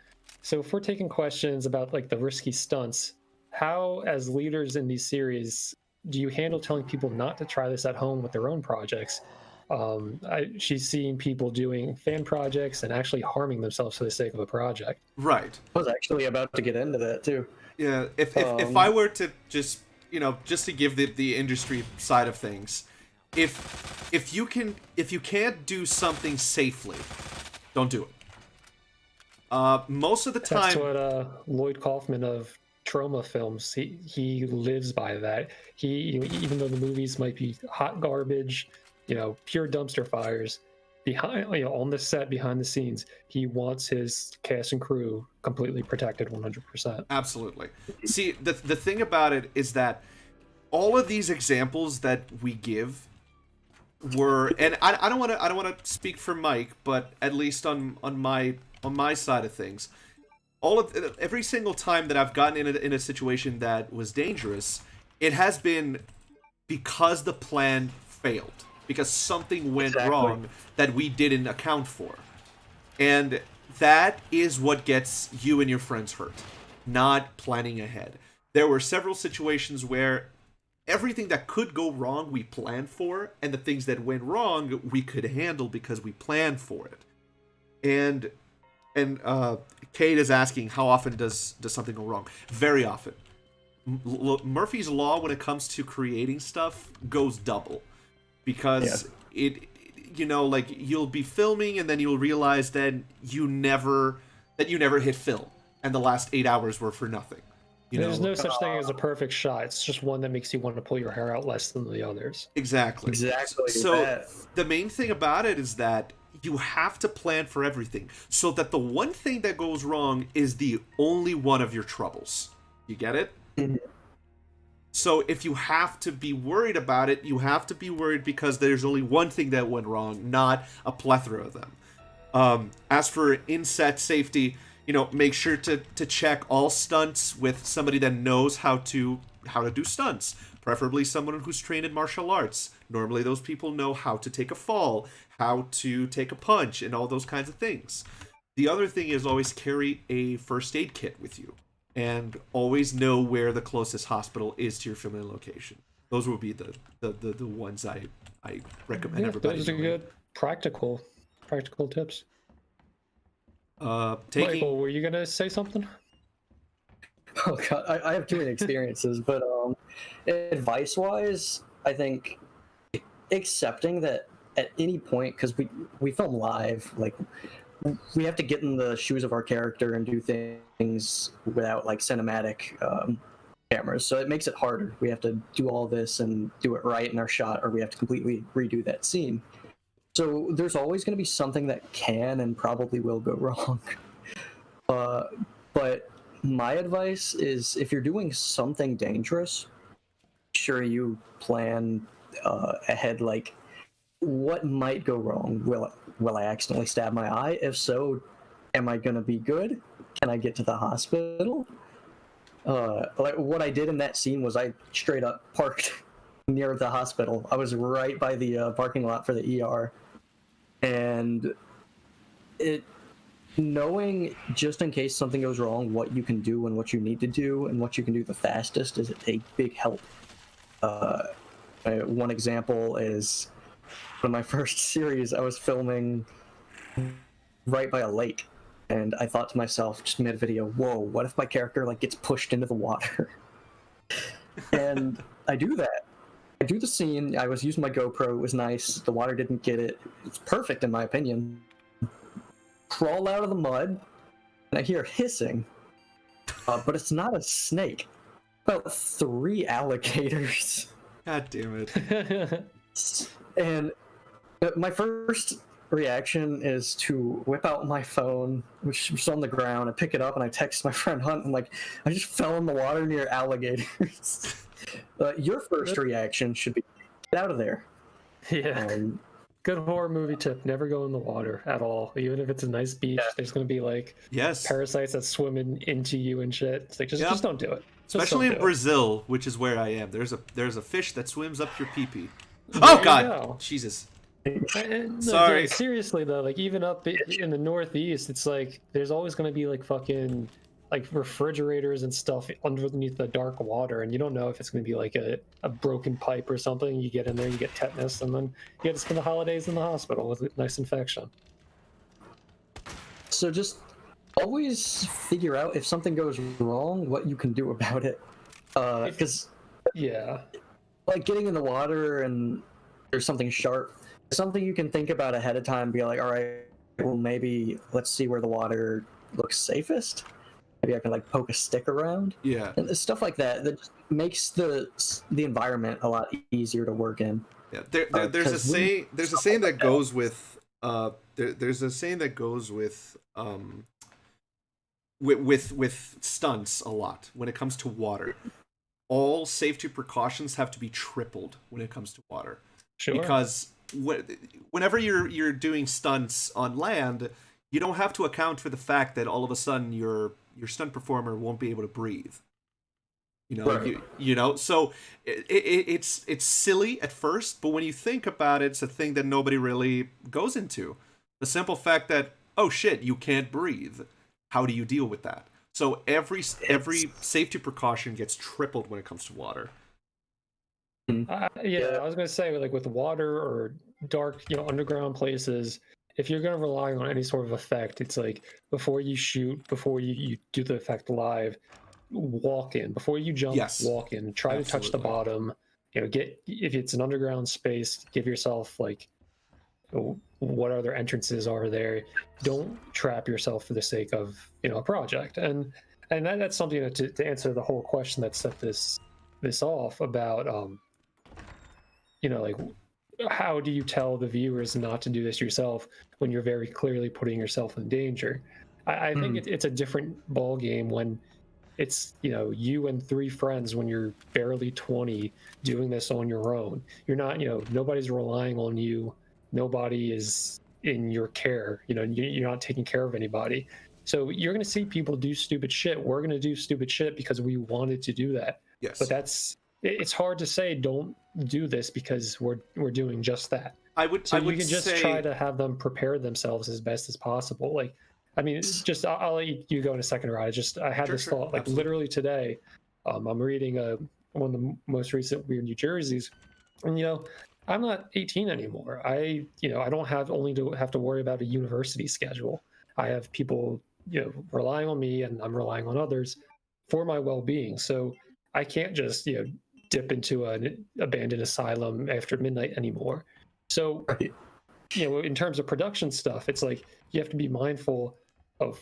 so if we're taking questions about like the risky stunts, how, as leaders in these series, do you handle telling people not to try this at home with their own projects? She's seeing people doing fan projects and actually harming themselves for the sake of a project. Right. I was actually about to get into that too. Yeah. If I were to just to give the industry side of things, if you can't do something safely, don't do it. Most of the time, that's what Lloyd Kaufman of Trauma Films, he lives by that. He, even though the movies might be hot garbage, pure dumpster fires, behind, on the set, behind the scenes, he wants his cast and crew completely protected 100%. Absolutely. See, the thing about it is that all of these examples that we give were, and I don't want to speak for Mike, but at least on my side of things, every single time that I've gotten in a situation that was dangerous, it has been because the plan failed, because something went wrong that we didn't account for. And that is what gets you and your friends hurt, not planning ahead. There were several situations where everything that could go wrong we planned for, and the things that went wrong we could handle because we planned for it. And Kate is asking, how often does something go wrong? Very often. Murphy's Law, when it comes to creating stuff, goes double. Because like, you'll be filming and then you'll realize that you never hit film, and the last 8 hours were for nothing. There's no such thing as a perfect shot. It's just one that makes you want to pull your hair out less than the others. Exactly. So the main thing about it is that you have to plan for everything, so that the one thing that goes wrong is the only one of your troubles. You get it? Mm-hmm. So if you have to be worried about it, you have to be worried because there's only one thing that went wrong, not a plethora of them. As for in-set safety, make sure to check all stunts with somebody that knows how to do stunts. Preferably someone who's trained in martial arts. Normally those people know how to take a fall, how to take a punch, and all those kinds of things. The other thing is always carry a first aid kit with you. And always know where the closest hospital is to your filming location. Those will be the ones I recommend everybody. Those are good practical tips. Michael, were you gonna say something? Oh god, I have too many experiences, but advice-wise, I think accepting that at any point, because we film live, like, we have to get in the shoes of our character and do things without like cinematic cameras, so it makes it harder. We have to do all this and do it right in our shot, or we have to completely redo that scene. So there's always going to be something that can and probably will go wrong. But my advice is, if you're doing something dangerous, sure, you plan ahead, like, what might go wrong? Will I accidentally stab my eye? If so, am I gonna be good? Can I get to the hospital? Like, what I did in that scene was I straight up parked near the hospital. I was right by the parking lot for the ER, and knowing, just in case something goes wrong, what you can do and what you need to do and what you can do the fastest is a big help. One example is, in my first series, I was filming right by a lake, and I thought to myself, just mid-video, whoa, what if my character like gets pushed into the water? And I do that. I do the scene. I was using my GoPro. It was nice. The water didn't get it. It's perfect in my opinion. Crawl out of the mud, and I hear hissing, but it's not a snake. About 3 alligators. God damn it. And my first reaction is to whip out my phone, which was on the ground. I pick it up and I text my friend Hunt. I'm like, I just fell in the water near alligators. Your first reaction should be, get out of there. Yeah. Good horror movie tip: never go in the water at all. Even if it's a nice beach, there's going to be like parasites that swim into you and shit. It's like, just don't do it. Especially in Brazil, which is where I am. There's a fish that swims up your pee-pee. Oh god, Jesus. Sorry. Dude, seriously though, like, even up in the Northeast, it's like there's always going to be like fucking like refrigerators and stuff underneath the dark water, and you don't know if it's going to be like a broken pipe or something. You get in there, you get tetanus, and then you get to spend the holidays in the hospital with a nice infection. So just always figure out, if something goes wrong, what you can do about it. Because like getting in the water and there's something sharp, something you can think about ahead of time. Be like, all right, well, maybe let's see where the water looks safest. Maybe I can like poke a stick around. Yeah, and stuff like that just makes the environment a lot easier to work in. Yeah, there's a saying that goes with there's a saying that goes with stunts a lot when it comes to water. All safety precautions have to be tripled when it comes to water. Sure. Because whenever you're doing stunts on land, you don't have to account for the fact that all of a sudden your stunt performer won't be able to breathe. You know, Right. So it's silly at first, but when you think about it, it's a thing that nobody really goes into. The simple fact that, oh shit, you can't breathe. How do you deal with that? So every safety precaution gets tripled when it comes to water. Yeah, I was going to say, like with water or dark, underground places, if you're going to rely on any sort of effect, it's like before you shoot, before you do the effect live, walk in. Before you jump, Yes. walk in. Try to touch the Absolutely. bottom. Get, if it's an underground space, give yourself like what other entrances are there. Don't trap yourself for the sake of a project. And that's something that, to answer the whole question that set this off about like how do you tell the viewers not to do this yourself when you're very clearly putting yourself in danger? I think it's a different ball game when it's you and 3 friends when you're barely 20 doing this on your own. You're not nobody's relying on you, nobody is in your care, you're not taking care of anybody, so you're going to see people do stupid shit. We're going to do stupid shit because we wanted to do that. Yes. But it's hard to say don't do this because we're doing just that. You can just try to have them prepare themselves as best as possible. Like, I mean, it's just I'll let you go in a second, Rod. I had this thought, like, absolutely. literally today. I'm reading one of the most recent Weird New Jerseys, and I'm not 18 anymore. I don't have to worry about a university schedule. I have people relying on me, and I'm relying on others for my well-being. So I can't just dip into an abandoned asylum after midnight anymore. So Right. in terms of production stuff, it's like you have to be mindful of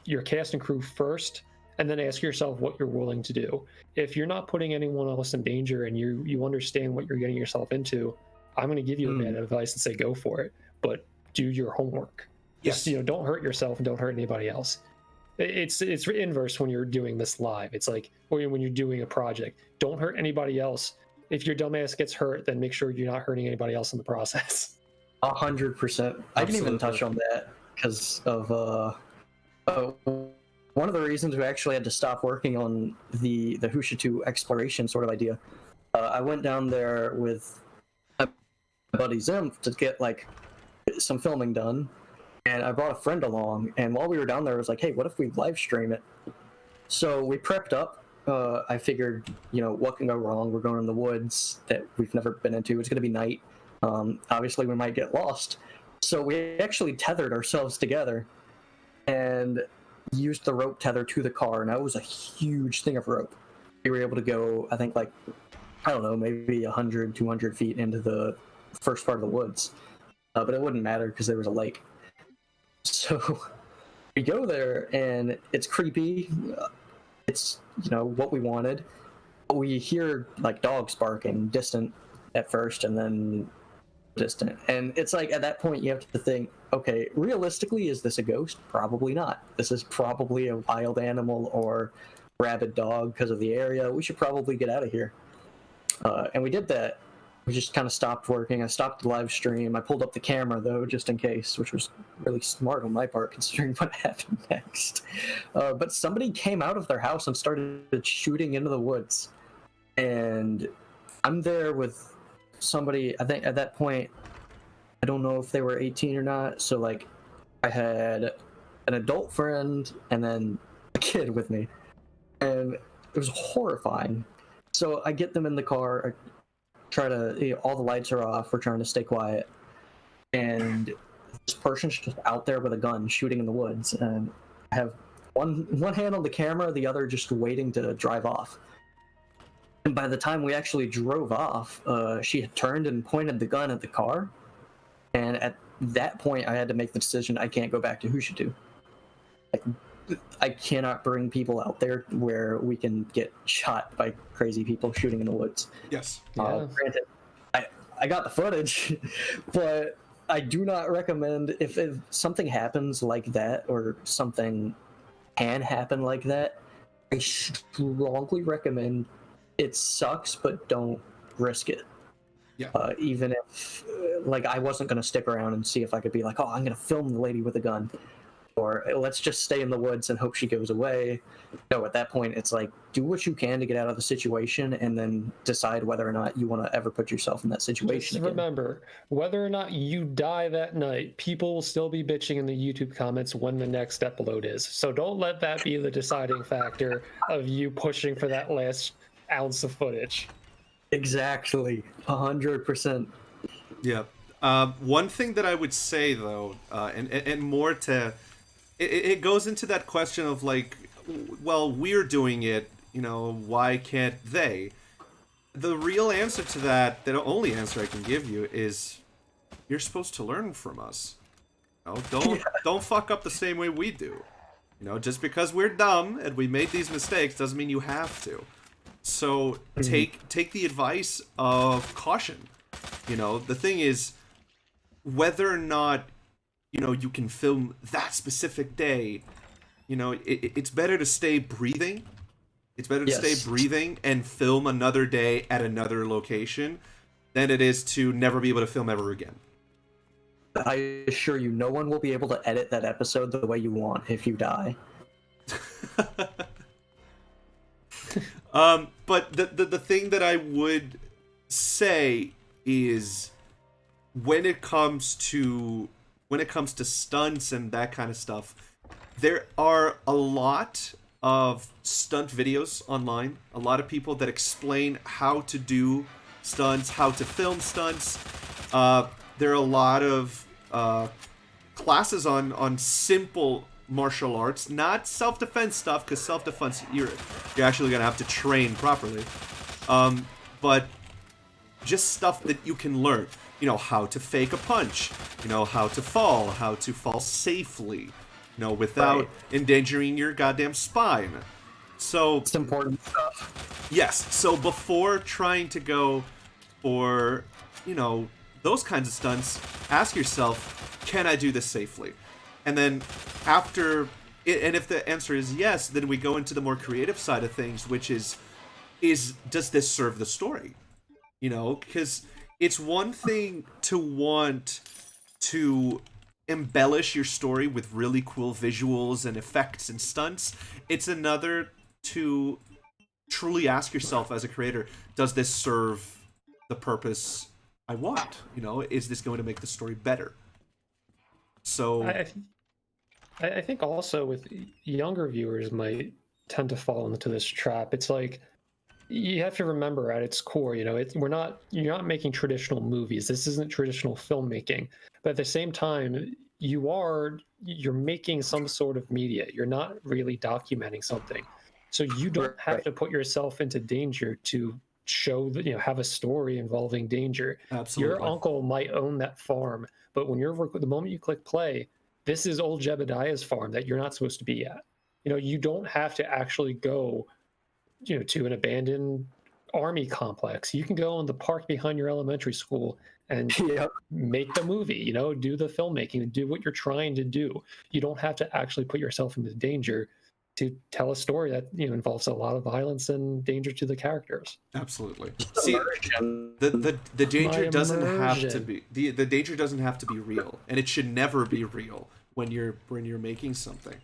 your cast and crew first, and then ask yourself what you're willing to do. If you're not putting anyone else in danger and you understand what you're getting yourself into, I'm going to give you a bad advice and say go for it, but do your homework. Yes. Just don't hurt yourself and don't hurt anybody else. It's inverse when you're doing this live. It's like when you're doing a project, don't hurt anybody else. If your dumbass gets hurt, then make sure you're not hurting anybody else in the process. 100%. I didn't even touch on that because of one of the reasons we actually had to stop working on the Hushitu exploration sort of idea. I went down there with my buddy Zim to get like some filming done, and I brought a friend along. And while we were down there, I was like, "Hey, what if we live stream it?" So we prepped up. I figured, what can go wrong? We're going in the woods that we've never been into. It's going to be night. Obviously, we might get lost. So we actually tethered ourselves together and used the rope tether to the car. And that was a huge thing of rope. We were able to go, I think, like, I don't know, maybe 100, 200 feet into the first part of the woods. But it wouldn't matter because there was a lake. So we go there, and it's creepy. It's, what we wanted. We hear, like, dogs barking, distant at first, and then distant. And it's like, at that point, you have to think, okay, realistically, is this a ghost? Probably not. This is probably a wild animal or rabid dog because of the area. We should probably get out of here. And we did that. We just kind of stopped working. I stopped the live stream. I pulled up the camera, though, just in case, which was really smart on my part, considering what happened next. But somebody came out of their house and started shooting into the woods. And I'm there with somebody, I think at that point, I don't know if they were 18 or not. So, like, I had an adult friend and then a kid with me. And it was horrifying. So I get them in the car. I try to, all the lights are off. We're trying to stay quiet. And this person's just out there with a gun shooting in the woods. And I have one hand on the camera, the other just waiting to drive off. And by the time we actually drove off, she had turned and pointed the gun at the car. And at that point, I had to make the decision I can't go back to Hushitu. Like, I cannot bring people out there where we can get shot by crazy people shooting in the woods. Yes. Yeah. Granted, I got the footage, but I do not recommend if something happens like that or something can happen like that. I strongly recommend it sucks, but don't risk it. Yeah. Even if, like, I wasn't going to stick around and see if I could be like, oh, I'm going to film the lady with a gun. Or let's just stay in the woods and hope she goes away. No, at that point, it's like, do what you can to get out of the situation and then decide whether or not you want to ever put yourself in that situation Just again. remember, whether or not you die that night, people will still be bitching in the YouTube comments when the next upload is. So don't let that be the deciding factor of you pushing for that last ounce of footage. Exactly. 100%. Yeah. One thing that I would say though, and more to, it goes into that question of like, well, we're doing it, you know, why can't they? The real answer to that, the only answer I can give you is, you're supposed to learn from us. You know, don't fuck up the same way we do. You know, just because we're dumb and we made these mistakes doesn't mean you have to. So take the advice of caution. You know, the thing is, whether or not, you know, you can film that specific day, you know, it's better to stay breathing. It's better to stay breathing and film another day at another location than it is to never be able to film ever again. I assure you, no one will be able to edit that episode the way you want if you die. But the thing that I would say is, when it comes to stunts and that kind of stuff, there are a lot of stunt videos online. A lot of people that explain how to do stunts, how to film stunts. There are a lot of classes on simple martial arts, not self-defense stuff, because self-defense you're actually gonna have to train properly. But just stuff that you can learn. You know, how to fake a punch. You know, how to fall safely. You know, without endangering your goddamn spine. So it's important stuff. Yes. So before trying to go for, you know, those kinds of stunts, ask yourself, can I do this safely? And then after, and if the answer is yes, then we go into the more creative side of things, which is does this serve the story? You know, because it's one thing to want to embellish your story with really cool visuals and effects and stunts. It's another to truly ask yourself as a creator, does this serve the purpose I want? You know, is this going to make the story better? So I think also with younger viewers might tend to fall into this trap. It's like, you have to remember at its core, you know, you're not making traditional movies. This isn't traditional filmmaking. But at the same time, you're making some sort of media. You're not really documenting something. So you don't have to put yourself into danger to show that, you know, have a story involving danger. Absolutely. Your uncle might own that farm, but the moment you click play, this is old Jebediah's farm that you're not supposed to be at. You know, you don't have to actually go, you know, to an abandoned army complex. You can go in the park behind your elementary school and make the movie, you know, do the filmmaking, do what you're trying to do. You don't have to actually put yourself into danger to tell a story that, you know, involves a lot of violence and danger to the characters. Absolutely. See, the danger doesn't have to be the danger doesn't have to be real, and it should never be real when you're making something.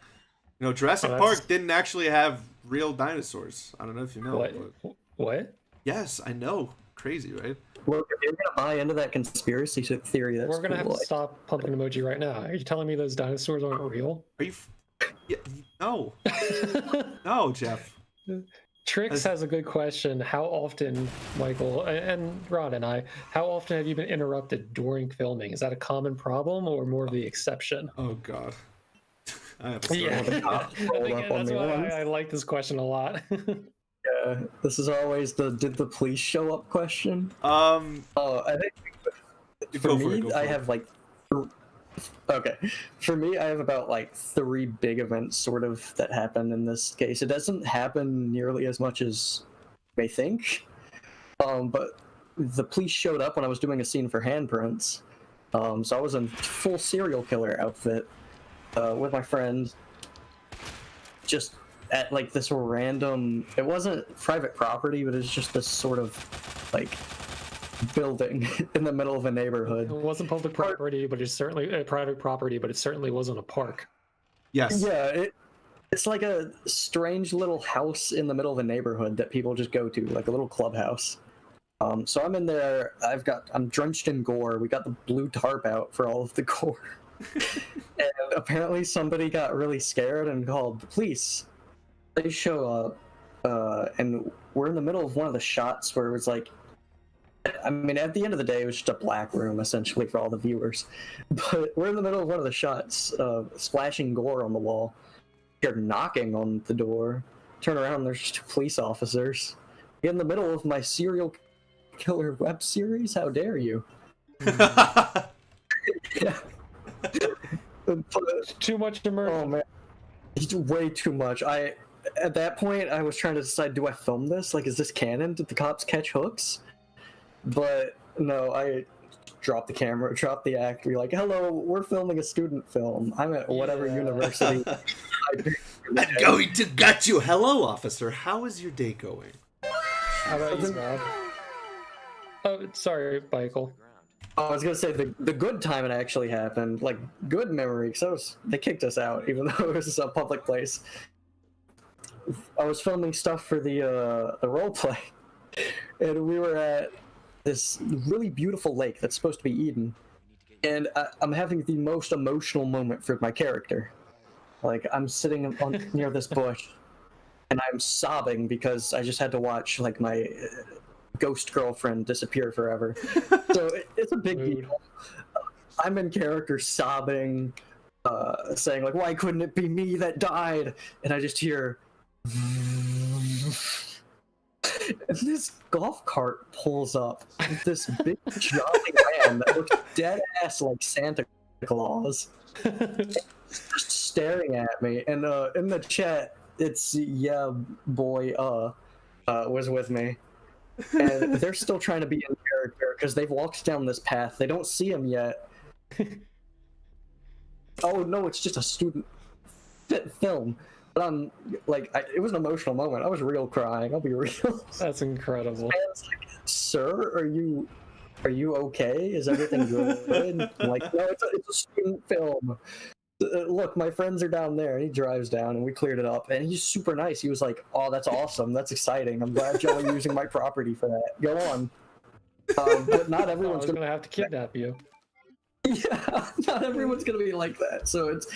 You know, Jurassic Park didn't actually have real dinosaurs. I don't know if you know. What? Yes, I know. Crazy, right? Well, if you're gonna buy into that conspiracy theory, we're gonna have to stop pumping emoji right now. Are you telling me those dinosaurs aren't real? Are you? Yeah, no. No, Jeff. Trix has a good question. How often, Michael and Rod and I, how often have you been interrupted during filming? Is that a common problem or more of the exception? Oh God. I have that's why I like this question a lot. Yeah, this is always did the police show up question. I think for me, I have like for me, I have about like 3 big events sort of that happen in this case. It doesn't happen nearly as much as you may think. But the police showed up when I was doing a scene for Handprints, So I was in full serial killer outfit with my friend, just at like this random. It wasn't private property, but it was just this sort of like building in the middle of a neighborhood. It wasn't public property, but it's certainly private property, but it certainly wasn't a park. Yes. Yeah, it's like a strange little house in the middle of a neighborhood that people just go to, like a little clubhouse. So I'm in there. I'm drenched in gore. We got the blue tarp out for all of the gore. And apparently somebody got really scared and called the police. They show up, and we're in the middle of one of the shots where it was like, I mean, at the end of the day, it was just a black room, essentially, for all the viewers. But we're in the middle of one of the shots, splashing gore on the wall. You're knocking on the door. Turn around, there's just 2 police officers. In the middle of my serial killer web series? How dare you? Yeah. Too much immersion. Oh, man. It's way too much. At that point, I was trying to decide, do I film this? Like, is this canon? Did the cops catch hooks? But no, I dropped the camera, dropped the act, be like, hello, we're filming a student film. I'm at whatever university. I'm going to gut you. Hello, officer. How is your day going? How about you, Rob? Oh, sorry, Michael. I was gonna say the good time it actually happened, like good memory, because they kicked us out, even though it was a public place. I was filming stuff for the role play, and we were at this really beautiful lake that's supposed to be Eden, and I'm having the most emotional moment for my character. Like, I'm sitting near this bush, and I'm sobbing because I just had to watch like my ghost girlfriend disappear forever. So it's a big deal. I'm in character sobbing, saying like, why couldn't it be me that died? And I just hear and this golf cart pulls up with this big jolly man that looks dead ass like Santa Claus, just staring at me. And in the chat, it's yeah boy was with me. And they're still trying to be in character because they've walked down this path. They don't see him yet. Oh no, it's just a student film. But I'm like, it was an emotional moment. I was real crying. I'll be real. That's incredible. Man's like, sir, are you okay? Is everything good? I'm like, no, it's a student film. Look, my friends are down there. And he drives down, and we cleared it up. And he's super nice. He was like, "Oh, that's awesome. That's exciting. I'm glad y'all are using my property for that. Go on." But not everyone's gonna have to kidnap you. Yeah, not everyone's gonna be like that. So it's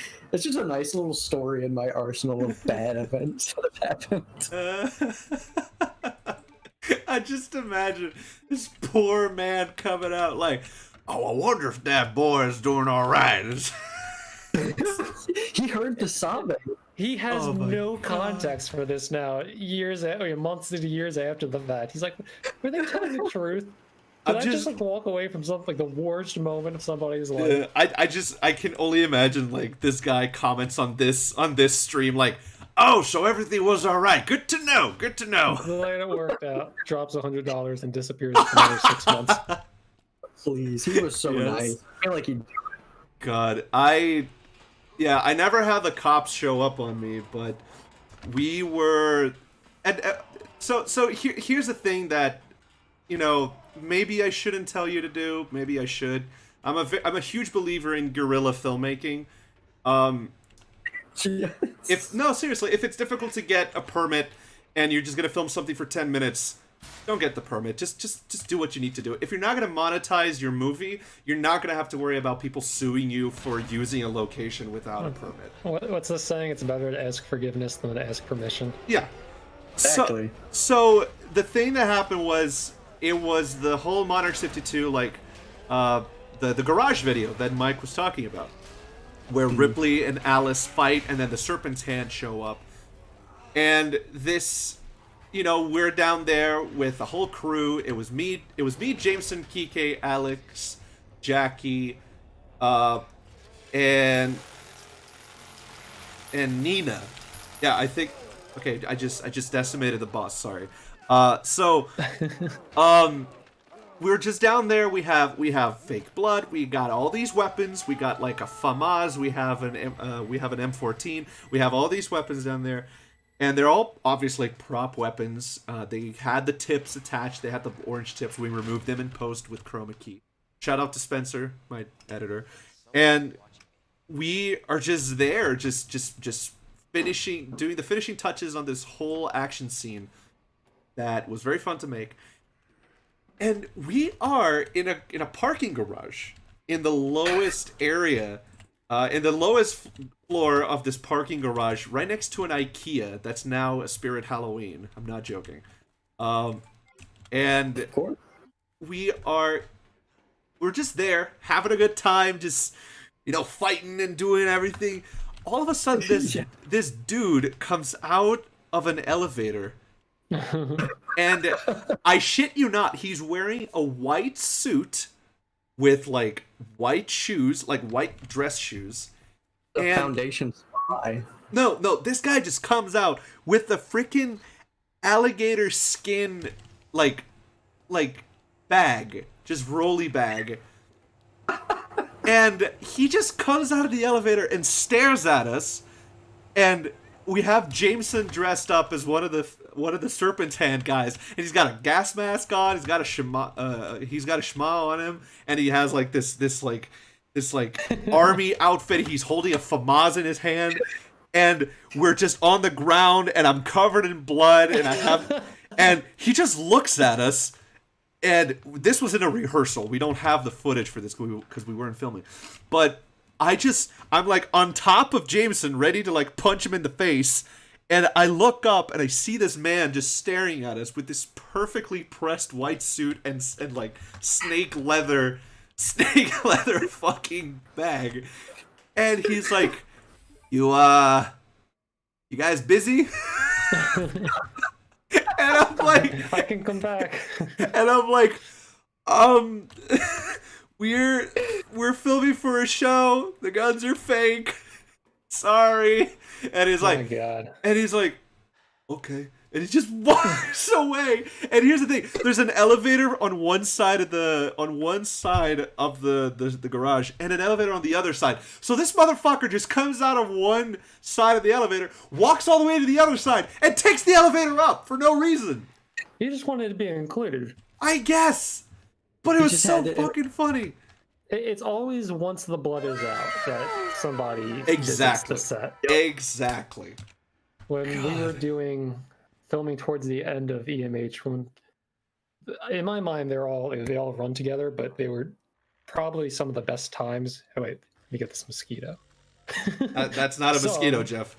just a nice little story in my arsenal of bad events that have happened. I just imagine this poor man coming out like, "Oh, I wonder if that boy is doing all right." He heard the sobbing. He has no God. context for this now. Months to years after the fact, he's like, "Were they telling the truth? Did I just like walk away from something like the worst moment of somebody's life?" I can only imagine like this guy comments on this stream like, "Oh, so everything was all right. Good to know. Good to know." The way it worked out, drops $100 and disappears for another 6 months. Please, he was so nice. I feel like he. God, I never had the cops show up on me, but we were, and here's the thing that, you know, maybe I shouldn't tell you to do. Maybe I should. I'm a huge believer in guerrilla filmmaking. Seriously, if it's difficult to get a permit and you're just gonna film something for 10 minutes, don't get the permit. Just do what you need to do. If you're not gonna monetize your movie, you're not gonna have to worry about people suing you for using a location without a permit. What's the saying? It's better to ask forgiveness than to ask permission. Yeah. Exactly. So the thing that happened was, it was the whole Monarch 52, like, the garage video that Mike was talking about, where Ripley and Alice fight, and then the Serpent's Hand show up. And this, you know, we're down there with the whole crew. It was me, Jameson, Kike, Alex, Jackie, and Nina. Yeah, I think. Okay, I just decimated the boss. Sorry. we're just down there. We have fake blood. We got all these weapons. We got like a FAMAS. We have an M14. We have all these weapons down there, and they're all obviously prop weapons. They had the tips attached. They had the orange tips. We removed them in post with chroma key. Shout out to Spencer, my editor, and we are just there, just finishing, doing the finishing touches on this whole action scene that was very fun to make. And we are in a parking garage in the lowest area, in the lowest floor of this parking garage, right next to an IKEA that's now a Spirit Halloween. I'm not joking. And we're just there having a good time, just fighting and doing everything. All of a sudden, this dude comes out of an elevator. And I shit you not, he's wearing a white suit with like white shoes, like white dress shoes. The foundation's high. No, this guy just comes out with the freaking alligator skin like bag, just rolly bag. And he just comes out of the elevator and stares at us, and we have Jameson dressed up as one of the Serpent's Hand guys, and he's got a gas mask on. He's got a shema on him, and he has like this army outfit. He's holding a FAMAS in his hand, and we're just on the ground, and I'm covered in blood, and he just looks at us. And this was in a rehearsal. We don't have the footage for this because we weren't filming, but I'm like on top of Jameson, ready to like punch him in the face, and I look up and I see this man just staring at us with this perfectly pressed white suit and like snake leather fucking bag, and he's like, "You guys busy?" And I'm like, I can come back. And I'm like, we're filming for a show. The guns are fake. Sorry. And he's like, oh my God. And he's like, okay. And he just walks away. And here's the thing: there's an elevator on one side of the garage, and an elevator on the other side. So this motherfucker just comes out of one side of the elevator, walks all the way to the other side, and takes the elevator up for no reason. He just wanted to be included. I guess, but it was so fucking funny. It's always once the blood is out that somebody exactly visits the set. Exactly. When we were filming towards the end of EMH, when in my mind they all run together, but they were probably some of the best times. Oh wait, let me get this mosquito. That's not a mosquito, Jeff.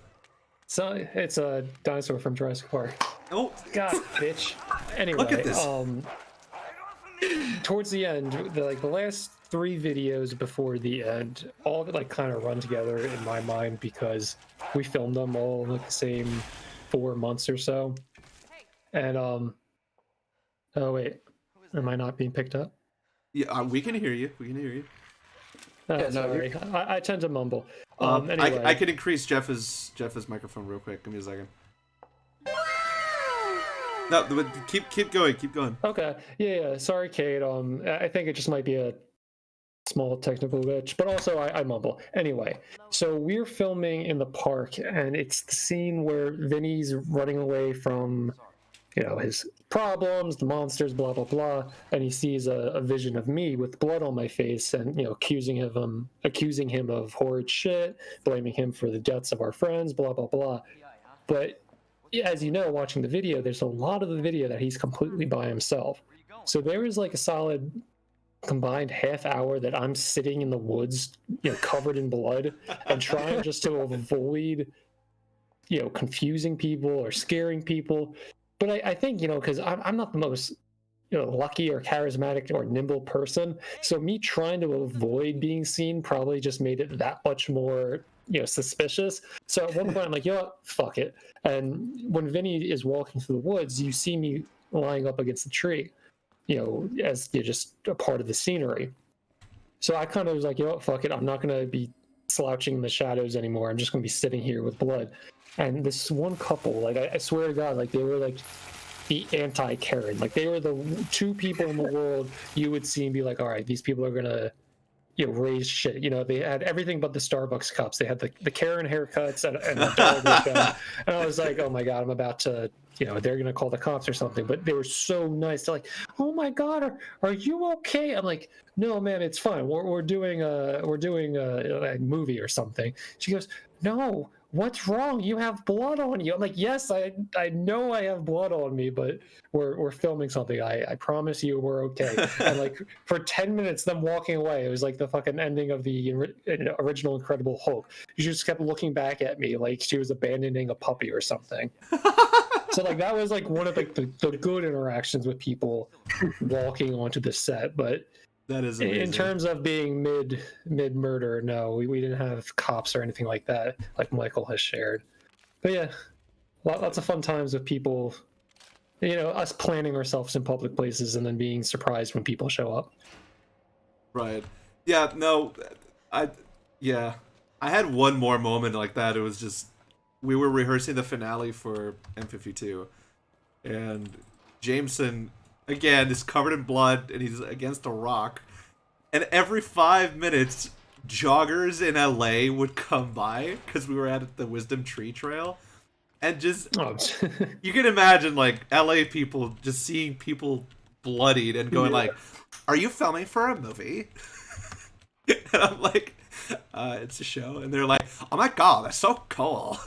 So it's a dinosaur from Jurassic Park. Oh God, bitch. Anyway, look at this. Towards the end, the last 3 videos before the end, all of it kind of run together in my mind because we filmed them all in the same 4 months or so. And oh wait, am I not being picked up? Yeah, we can hear you. Oh, Yeah, no, sorry, I tend to mumble. Anyway. I can increase Jeff's microphone real quick. Give me a second. No, but keep going. Okay, yeah. Sorry, Kate. I think it just might be a small technical glitch, but also I mumble. Anyway, so we're filming in the park, and it's the scene where Vinny's running away from, his problems, the monsters, blah blah blah, and he sees a vision of me with blood on my face, and accusing him of horrid shit, blaming him for the deaths of our friends, blah blah blah. But as you know, watching the video, there's a lot of the video that he's completely by himself. So there is a solid combined half hour that I'm sitting in the woods, covered in blood, and trying just to avoid, confusing people or scaring people. But I think, because I'm not the most, lucky or charismatic or nimble person, so me trying to avoid being seen probably just made it that much more, suspicious. So at one point I'm like, fuck it. And when Vinny is walking through the woods, you see me lying up against the tree, as just a part of the scenery. So I kind of was like, fuck it. I'm not going to be slouching in the shadows anymore. I'm just going to be sitting here with blood. And this one couple, I swear to God, they were the anti-Karen. Like, they were the two people in the world you would see and be like, all right, these people are gonna, raise shit. They had everything but the Starbucks cups. They had the Karen haircuts and the dog with them. And I was like, oh my god, I'm about to, they're gonna call the cops or something. But they were so nice. They're like, oh my god, are you okay? I'm like, no, man, it's fine. We're doing a movie or something. She goes, no, what's wrong? You have blood on you. I'm like, yes, I know I have blood on me, but we're filming something. I promise you we're okay. And like for 10 minutes, them walking away, it was like the fucking ending of the original Incredible Hulk. She just kept looking back at me like she was abandoning a puppy or something. So like that was like one of like the good interactions with people walking onto the set. But that is amazing. In terms of being mid murder, no, we didn't have cops or anything like that, like Michael has shared. But yeah, lots of fun times with people, us planning ourselves in public places and then being surprised when people show up. Right. Yeah, no, I had one more moment like that. It was just, we were rehearsing the finale for M52, and Jameson, again, is covered in blood, and he's against a rock. And every 5 minutes, joggers in LA would come by, because we were at the Wisdom Tree Trail. And just, you can imagine, like, LA people just seeing people bloodied and going like, are you filming for a movie? And I'm like, it's a show. And they're like, oh my god, that's so cool.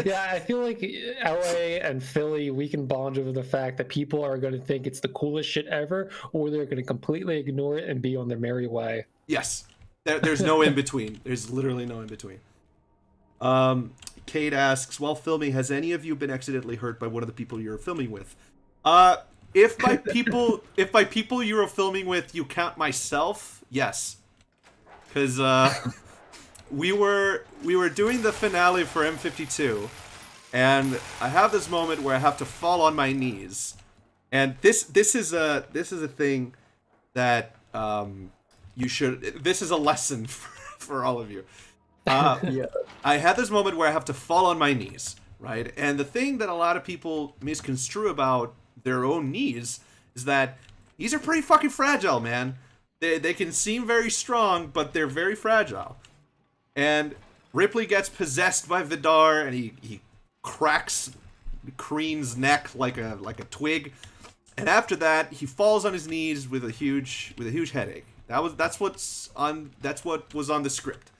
Yeah, I feel like LA and Philly, we can bond over the fact that people are going to think it's the coolest shit ever, or they're going to completely ignore it and be on their merry way. Yes. There's no in between. There's literally no in between. Kate asks, while filming, has any of you been accidentally hurt by one of the people you're filming with? If by people you were filming with you count myself, yes. Because we were doing the finale for M52, and I have this moment where I have to fall on my knees, and this is a thing that you should. This is a lesson for all of you. Yeah. I had this moment where I have to fall on my knees, right? And the thing that a lot of people misconstrue about their own knees is that knees are pretty fucking fragile, man. They can seem very strong, but they're very fragile. And Ripley gets possessed by Vidar, and he cracks Kreen's neck like a twig. And after that, he falls on his knees with a huge headache. That's what was on the script.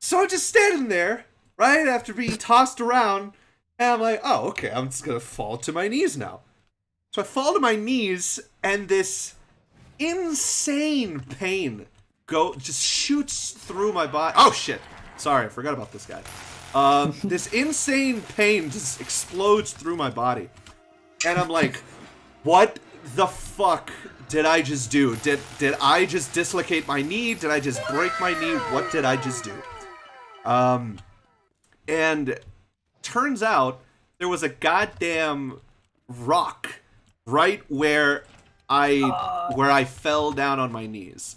So I'm just standing there, right after being tossed around, and I'm like, oh, okay, I'm just gonna fall to my knees now. So I fall to my knees, and this insane pain just shoots through my body. Oh shit! Sorry, I forgot about this guy. This insane pain just explodes through my body, and I'm like, what the fuck did I just do? Did I just dislocate my knee? Did I just break my knee? What did I just do? And turns out there was a goddamn rock right where I fell down on my knees.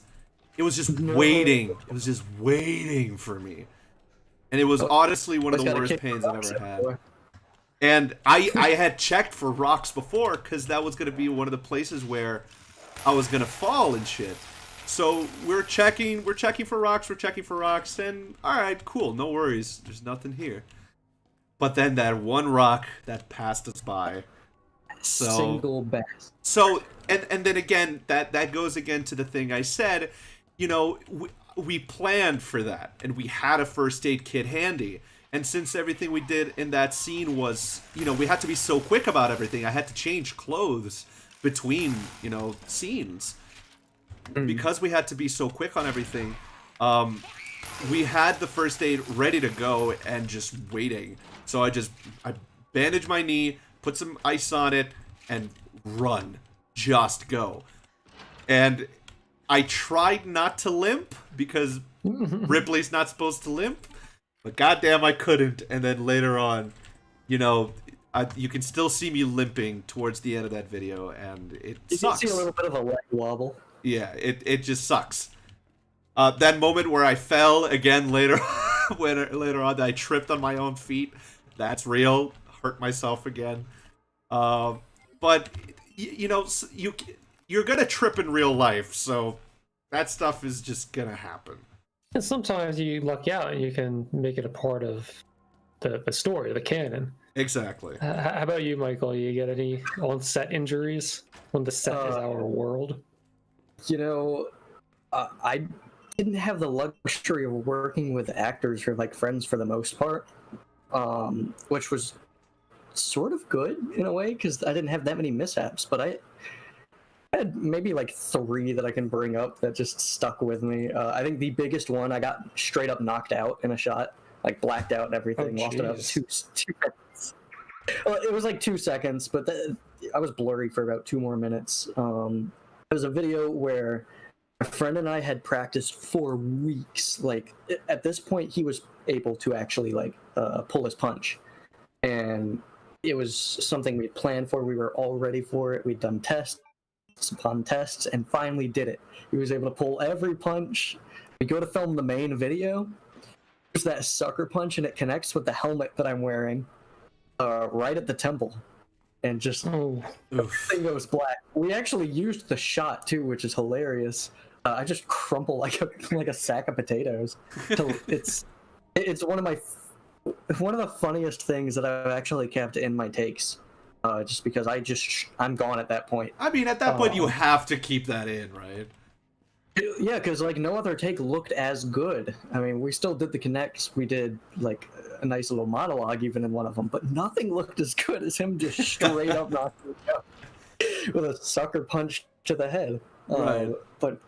It was just waiting. It was just waiting for me. And it was honestly one of the worst pains I've ever had. And I had checked for rocks before, because that was going to be one of the places where I was going to fall and shit. So we're checking for rocks, and alright, cool, no worries, there's nothing here. But then that one rock that passed us by. Single best. So, and then again, that goes again to the thing I said, we planned for that, and we had a first aid kit handy. And since everything we did in that scene was, we had to be so quick about everything, I had to change clothes between, scenes. Because we had to be so quick on everything, we had the first aid ready to go and just waiting. So I bandaged my knee, put some ice on it, and run. Just go. And I tried not to limp, because Ripley's not supposed to limp, but goddamn I couldn't. And then later on, you can still see me limping towards the end of that video, and it sucks. You can see a little bit of a leg wobble. Yeah, it just sucks. That moment where I fell again later on, I tripped on my own feet, that's real. Hurt myself again. But you're gonna trip in real life, so that stuff is just gonna happen. And sometimes you luck out and you can make it a part of the story, the canon. Exactly. How about you, Michael? You get any on-set injuries when the set is our world? I didn't have the luxury of working with actors or like friends for the most part, which was sort of good in a way because I didn't have that many mishaps. But I had maybe like 3 that I can bring up that just stuck with me. I think the biggest one, I got straight up knocked out in a shot, like blacked out and everything. Lost it out of 2 seconds. Well, it was like 2 seconds, but I was blurry for about 2 more minutes. It was a video where my friend and I had practiced for weeks. Like at this point, he was able to actually like pull his punch, and it was something we planned for. We were all ready for it. We'd done tests upon tests, and finally did it. He was able to pull every punch. We go to film the main video. There's that sucker punch, and it connects with the helmet that I'm wearing, right at the temple. And just everything goes black. We actually used the shot too, which is hilarious. I just crumple like a sack of potatoes. So it's one of the funniest things that I've actually kept in my takes, just because I'm gone at that point. I mean, at that point, you have to keep that in, right? Yeah, because like no other take looked as good. I mean, we still did the connects. We did like a nice little monologue even in one of them, but nothing looked as good as him just straight up knocking me out with a sucker punch to the head. Right. But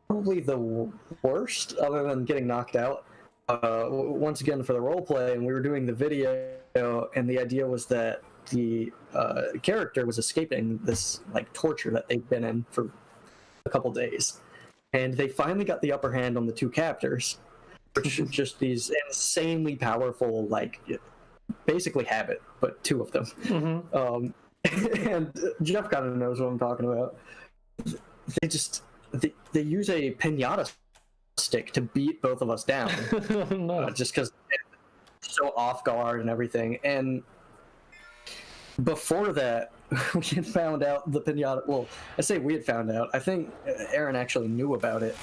probably the worst, other than getting knocked out, once again for the role play, and we were doing the video, and the idea was that the character was escaping this like torture that they've been in for a couple days, and they finally got the upper hand on the 2 captors, which are just these insanely powerful, like basically habit, but 2 of them. Mm-hmm. And Jeff kind of knows what I'm talking about. They use a pinata stick to beat both of us down. No. Just because so off guard and everything. And before that, we had found out the pinata. Well, I say we had found out. I think Aaron actually knew about it.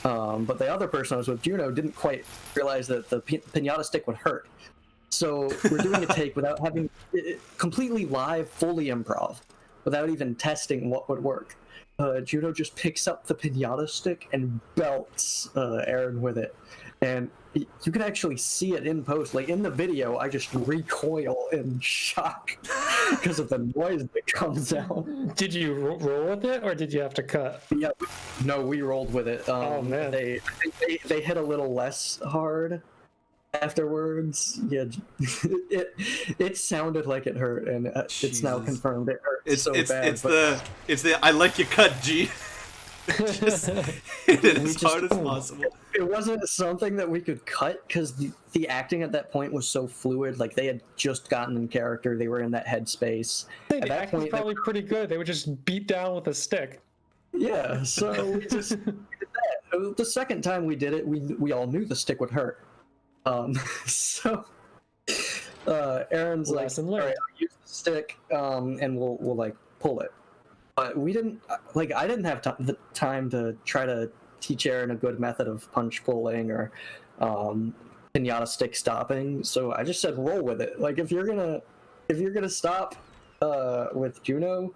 But the other person I was with, Juno, didn't quite realize that the pinata stick would hurt. So we're doing a take without having it completely live, fully improv, without even testing what would work. Juno just picks up the pinata stick and belts Aaron with it. And you can actually see it in post. Like in the video, I just recoil in shock because of the noise that comes out. Did you roll with it, or did you have to cut? Yeah, no, we rolled with it. Oh man, they hit a little less hard afterwards. Yeah, it sounded like it hurt, and it's now confirmed it hurt bad. It's the I like you cut, G. Just hit it as hard as possible. It wasn't something that we could cut because the acting at that point was so fluid. Like they had just gotten in character, they were in that headspace. I think the acting was probably pretty good. They would just beat down with a stick. Yeah, so we just did that. The second time we did it, we all knew the stick would hurt. So Aaron's like, all right, I'll use the stick, and we'll like pull it. But we didn't, like, I didn't have the time to try to teach Aaron a good method of punch pulling or pinata stick stopping. So I just said, roll with it. Like, if you're gonna stop with Juno,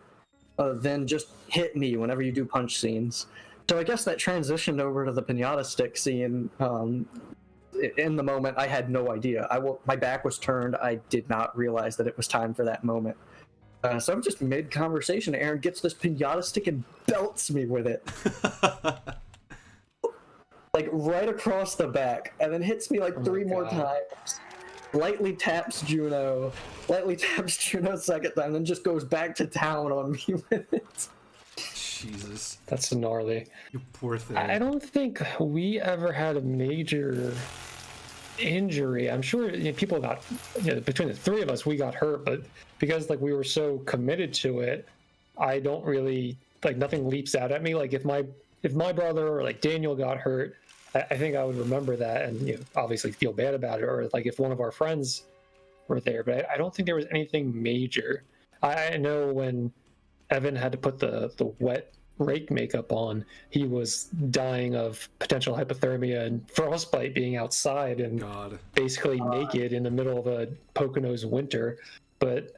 then just hit me whenever you do punch scenes. So I guess that transitioned over to the pinata stick scene. In the moment, I had no idea. My back was turned. I did not realize that it was time for that moment. So I'm just mid-conversation. Aaron gets this pinata stick and belts me with it. Like, right across the back. And then hits me like 3 more times. Lightly taps Juno second time, then just goes back to town on me with it. Jesus. That's gnarly. You poor thing. I don't think we ever had a major injury. I'm sure people got, between the 3 of us, we got hurt, but because like we were so committed to it, I don't really, like, nothing leaps out at me. Like if my brother or like Daniel got hurt, I think I would remember that and obviously feel bad about it. Or like if one of our friends were there, but I don't think there was anything major. I know when Evan had to put the wet rake makeup on, he was dying of potential hypothermia and frostbite being outside and basically naked in the middle of a Poconos winter. But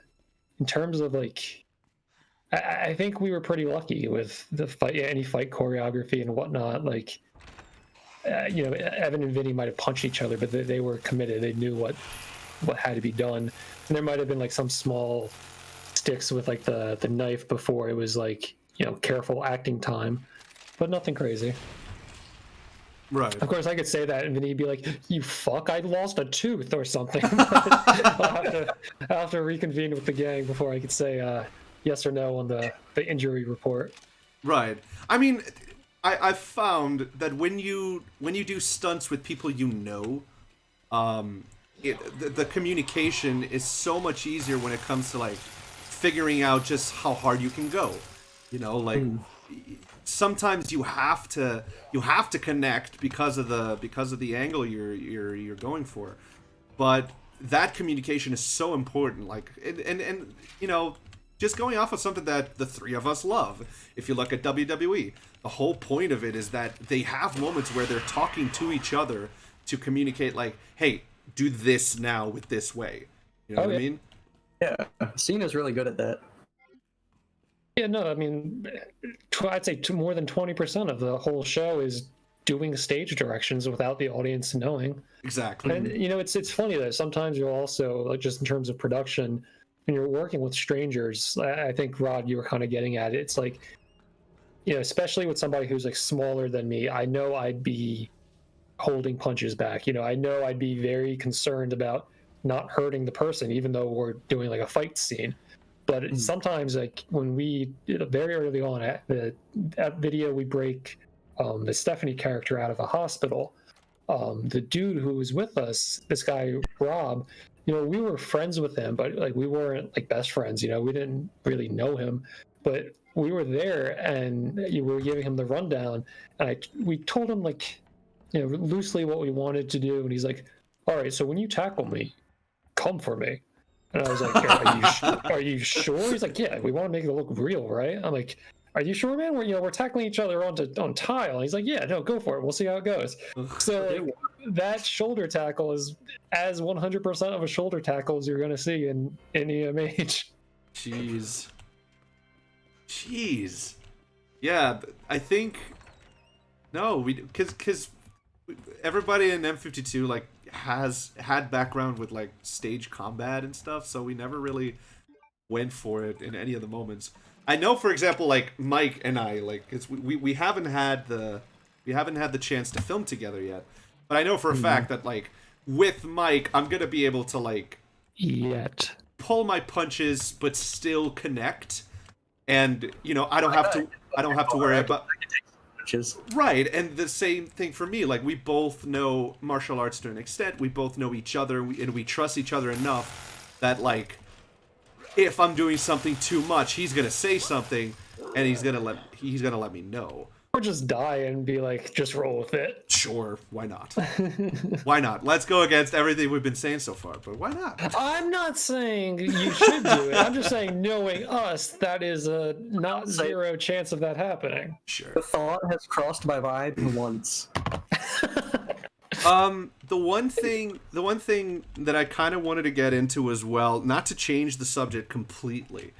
in terms of like, I think we were pretty lucky with the fight, any fight choreography and whatnot. Like, Evan and Vinny might have punched each other, but they were committed. They knew what had to be done. And there might have been like some small sticks with like the knife before it was like, careful acting time, but nothing crazy. Right. Of course, I could say that, and then he'd be like, "You fuck! I lost a tooth or something." I'll have to reconvene with the gang before I could say yes or no on the injury report. Right. I mean, I've found that when you do stunts with people the communication is so much easier when it comes to like figuring out just how hard you can go. Sometimes you have to connect because of the angle you're going for, but that communication is so important. Like, and just going off of something that the three of us love. If you look at WWE, the whole point of it is that they have moments where they're talking to each other to communicate, like, hey, do this now with this way. You know what I mean? Yeah, Cena's really good at that. Yeah, no, I mean, I'd say more than 20% of the whole show is doing stage directions without the audience knowing. Exactly. And, it's funny though, sometimes you'll also, like, just in terms of production, when you're working with strangers, I think, Rod, you were kind of getting at it. It's like, especially with somebody who's like smaller than me, I know I'd be holding punches back. I know I'd be very concerned about not hurting the person, even though we're doing like a fight scene. But sometimes, like when we very early on at video, we break the Stephanie character out of a hospital. The dude who was with us, this guy Rob, we were friends with him, but like we weren't like best friends. We didn't really know him, but we were there and we were giving him the rundown. And we told him like, loosely what we wanted to do, and he's like, "All right, so when you tackle me, come for me." And I was like, are you sure? He's like, yeah, we want to make it look real, right? I'm like, are you sure, man? We're tackling each other on tile. And he's like, yeah, no, go for it. We'll see how it goes. So that shoulder tackle is as 100% of a shoulder tackle as you're going to see in EMH. Jeez. Yeah, I think because everybody in M52 like has had background with like stage combat and stuff, so we never really went for it in any of the moments. I know, for example, like Mike and I, like we haven't had the chance to film together yet, but I know for a fact that like with Mike, I'm gonna be able to like pull my punches but still connect, and I don't have to worry about. Right, and the same thing for me. Like, we both know martial arts to an extent. We both know each other, and we trust each other enough that, like, if I'm doing something too much, he's gonna say something, and he's gonna let me know. Or just die and be like, just roll with it. Sure, why not? Why not? Let's go against everything we've been saying so far, but why not? I'm not saying you should do it. I'm just saying, knowing us, that is a not zero chance of that happening. Sure. The thought has crossed my mind once. The one thing that I kind of wanted to get into as well, not to change the subject completely.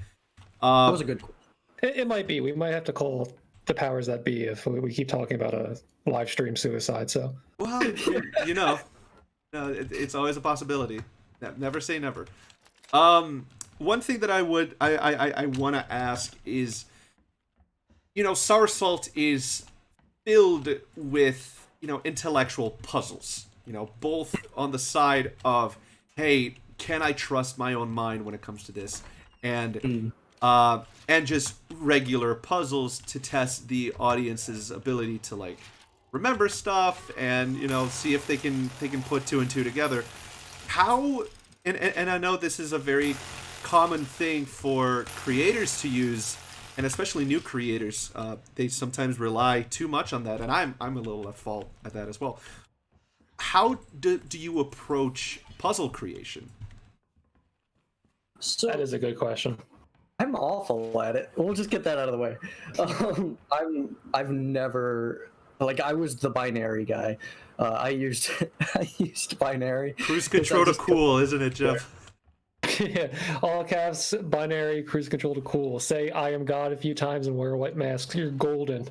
That was a good question. It might be. We might have to call the powers that be if we keep talking about a live stream suicide. So, well, it's always a possibility. Never say never. One thing that I want to ask is, Soursalt is filled with intellectual puzzles. Both on the side of, hey, can I trust my own mind when it comes to this, and just regular puzzles to test the audience's ability to like remember stuff and see if they can put two and two together. How and I know this is a very common thing for creators to use, and especially new creators. They sometimes rely too much on that, and I'm a little at fault at that as well. How do you approach puzzle creation? So That is a good question. I'm awful at it. We'll just get that out of the way. I've never, like, I was the binary guy. I used I used binary. Cruise 'cause I control to just- cool, isn't it, Jeff? Yeah, all caps, binary, cruise control to cool. Say I am God a few times and wear a white mask. You're golden.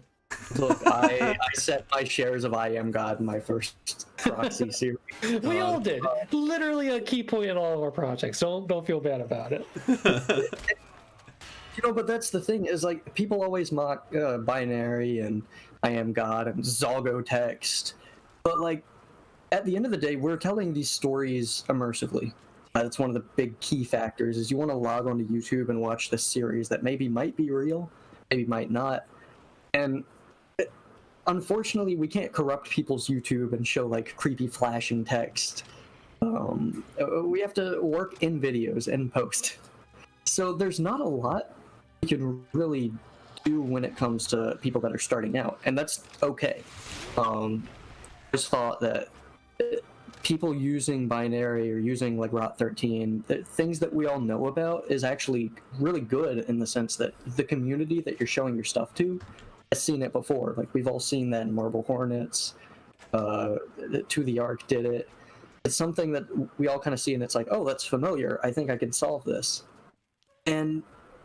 Look, I set my shares of I Am God in my first proxy series. We all did. Literally a key point in all of our projects. Don't feel bad about it. You know, but that's the thing is, like, people always mock binary and I Am God and Zalgo text, but like at the end of the day, we're telling these stories immersively. That's one of the big key factors. Is you want to log onto YouTube and watch this series that maybe might be real, maybe might not, and unfortunately, we can't corrupt people's YouTube and show like creepy flashing text. We have to work in videos and post. So there's not a lot you can really do when it comes to people that are starting out, and that's okay. I just thought that people using binary or using like Rot 13, things that we all know about, is actually really good in the sense that the community that you're showing your stuff to has seen it before. Like, we've all seen that in Marble Hornets. To the Ark did it. It's something that we all kind of see, and it's like, oh, that's familiar. I think I can solve this. And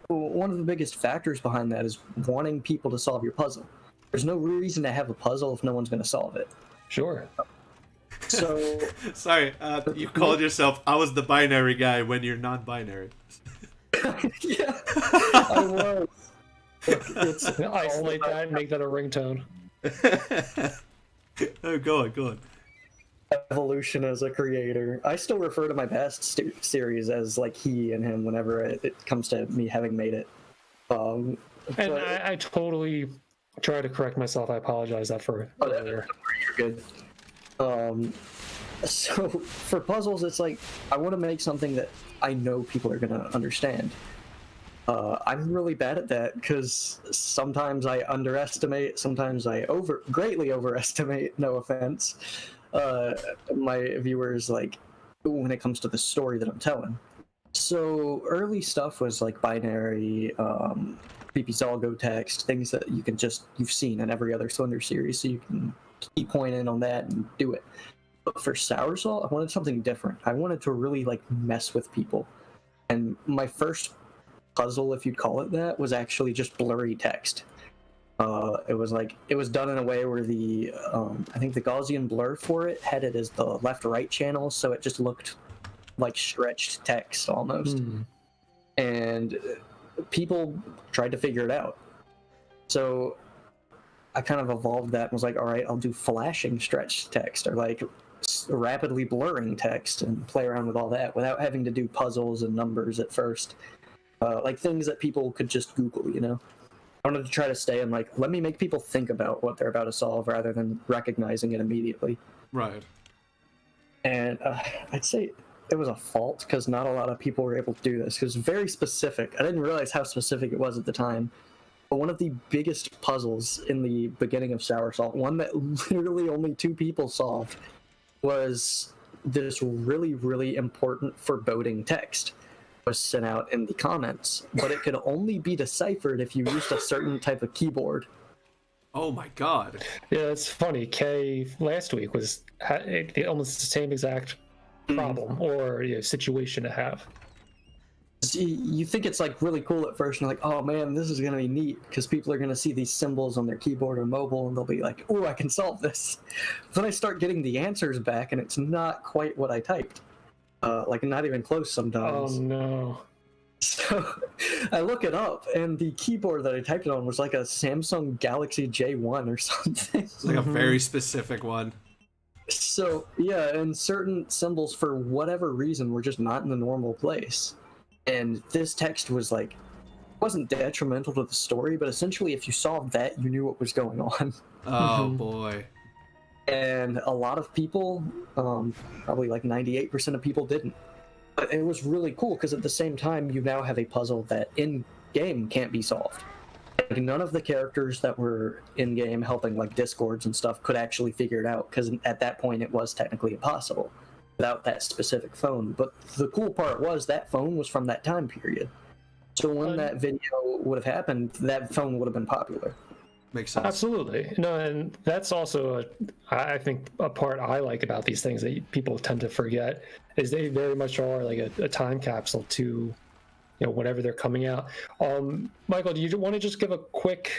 one of the biggest factors behind that is wanting people to solve your puzzle. There's no reason to have a puzzle if no one's going to solve it. Sure. So Sorry, you called yourself I was the binary guy when you're non-binary. yeah, I was. Look, it's Isolate that and make that a ringtone. Oh, go on. evolution as a creator. I still refer to my past series as like he and him whenever it comes to me having made it. And But- I totally try to correct myself. I apologize that for earlier. You're good. So for puzzles, it's like I want to make something that I know people are going to understand. I'm really bad at that because sometimes I underestimate, sometimes I greatly overestimate. No offense, my viewers, like when it comes to the story that I'm telling. So early stuff was like binary, creepy Zalgo text, things that you've seen in every other Slender series, so you can keep pointing on that and do it. But for Soursalt, I wanted something different. I wanted to really like mess with people, and my first puzzle, if you'd call it that, was actually just blurry text. It was done in a way where the I think the Gaussian blur for it had it as the left-right channel, so it just looked like stretched text almost. And people tried to figure it out. So I kind of evolved that and was like, all right, I'll do flashing stretched text, or like rapidly blurring text, and play around with all that without having to do puzzles and numbers at first. Like things that people could just Google, you know? I wanted to try to stay in like, let me make people think about what they're about to solve rather than recognizing it immediately. Right. And I'd say it was a fault because not a lot of people were able to do this. It was very specific. I didn't realize how specific it was at the time. But one of the biggest puzzles in the beginning of Soursalt, one that literally only 2 people solved, was this really, really important foreboding text was sent out in the comments, but it could only be deciphered if you used a certain type of keyboard. Oh my god. Yeah, it's funny. Kay last week was almost the same exact problem or situation to have. You think it's like really cool at first, and you're like, oh man, this is gonna be neat because people are gonna see these symbols on their keyboard or mobile, and they'll be like, oh, I can solve this. Then I start getting the answers back, and it's not quite what I typed. Like not even close sometimes. Oh no. So I look it up, and the keyboard that I typed it on was like a Samsung Galaxy J1 or something. It's like a very specific one. So yeah, and certain symbols for whatever reason were just not in the normal place. And this text was like, wasn't detrimental to the story, but essentially if you solved that, you knew what was going on. Oh boy. And a lot of people, probably like 98% of people didn't. But it was really cool because at the same time, you now have a puzzle that in-game can't be solved. Like, none of the characters that were in-game helping like discords and stuff could actually figure it out because at that point it was technically impossible. without that specific phone. But the cool part was that phone was from that time period. So when that video would have happened, that phone would have been popular. Makes sense. Absolutely. No, and that's also, I think, a part I like about these things that people tend to forget is they very much are like a time capsule to, whatever they're coming out. Michael, do you want to just give a quick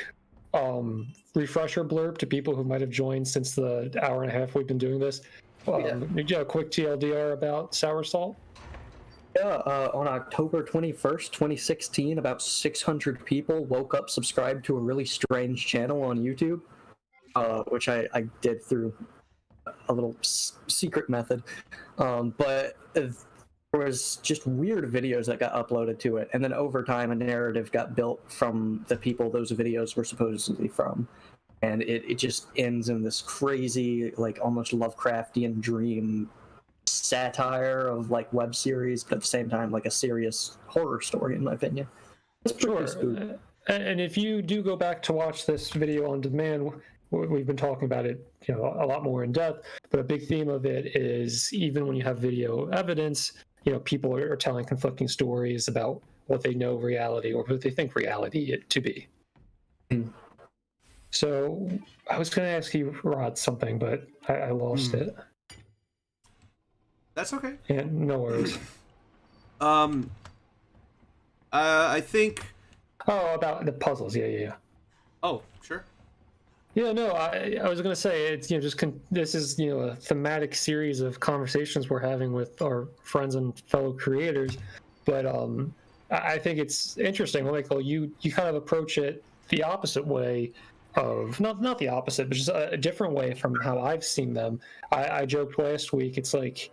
refresher blurb to people who might have joined since the hour and a half we've been doing this? A quick TLDR about Soursalt? Yeah, on October 21st, 2016, about 600 people woke up subscribed to a really strange channel on YouTube, which I did through a little secret method. But there was just weird videos that got uploaded to it, and then over time a narrative got built from the people those videos were supposedly from. And it just ends in this crazy, like almost Lovecraftian dream satire of like web series, but at the same time like a serious horror story, in my opinion. It's pretty spooky. And if you do go back to watch this video on demand, we've been talking about it a lot more in depth, but a big theme of it is even when you have video evidence, people are telling conflicting stories about what they know reality or what they think reality to be. So I was going to ask you, Rod, something, but I lost it. That's okay. Yeah, no worries. I think. Oh, about the puzzles. Yeah. Oh, sure. Yeah, no, I was gonna say it's this is a thematic series of conversations we're having with our friends and fellow creators, but I think it's interesting, Michael. You kind of approach it the opposite way of not the opposite, but just a different way from how I've seen them. I joked last week. It's like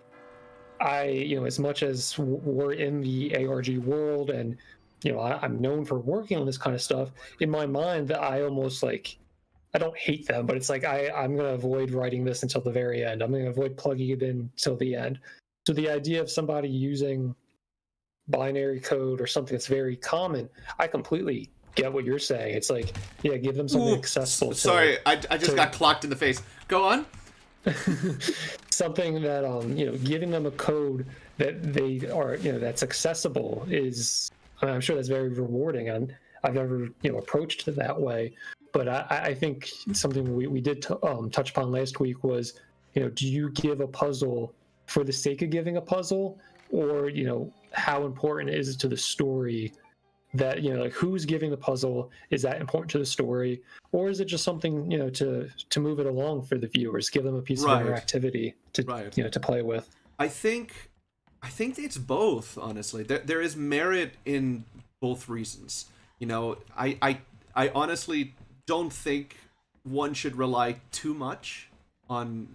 as much as we're in the ARG world and I'm known for working on this kind of stuff, in my mind that I almost I don't hate them, but it's like I'm going to avoid writing this until the very end. I'm going to avoid plugging it in till the end. So the idea of somebody using binary code or something that's very common, I completely get what you're saying. It's like, give them something accessible. Sorry, I just got clocked in the face. Go on. Something that giving them a code that they are that's accessible is, I'm sure that's very rewarding, and I've never approached it that way. But I think something we did touch upon last week was do you give a puzzle for the sake of giving a puzzle, or how important is it to the story that who's giving the puzzle, is that important to the story, or is it just something to move it along for the viewers, give them a piece of interactivity to to play with? I think it's both, honestly. There is merit in both reasons. I honestly don't think one should rely too much on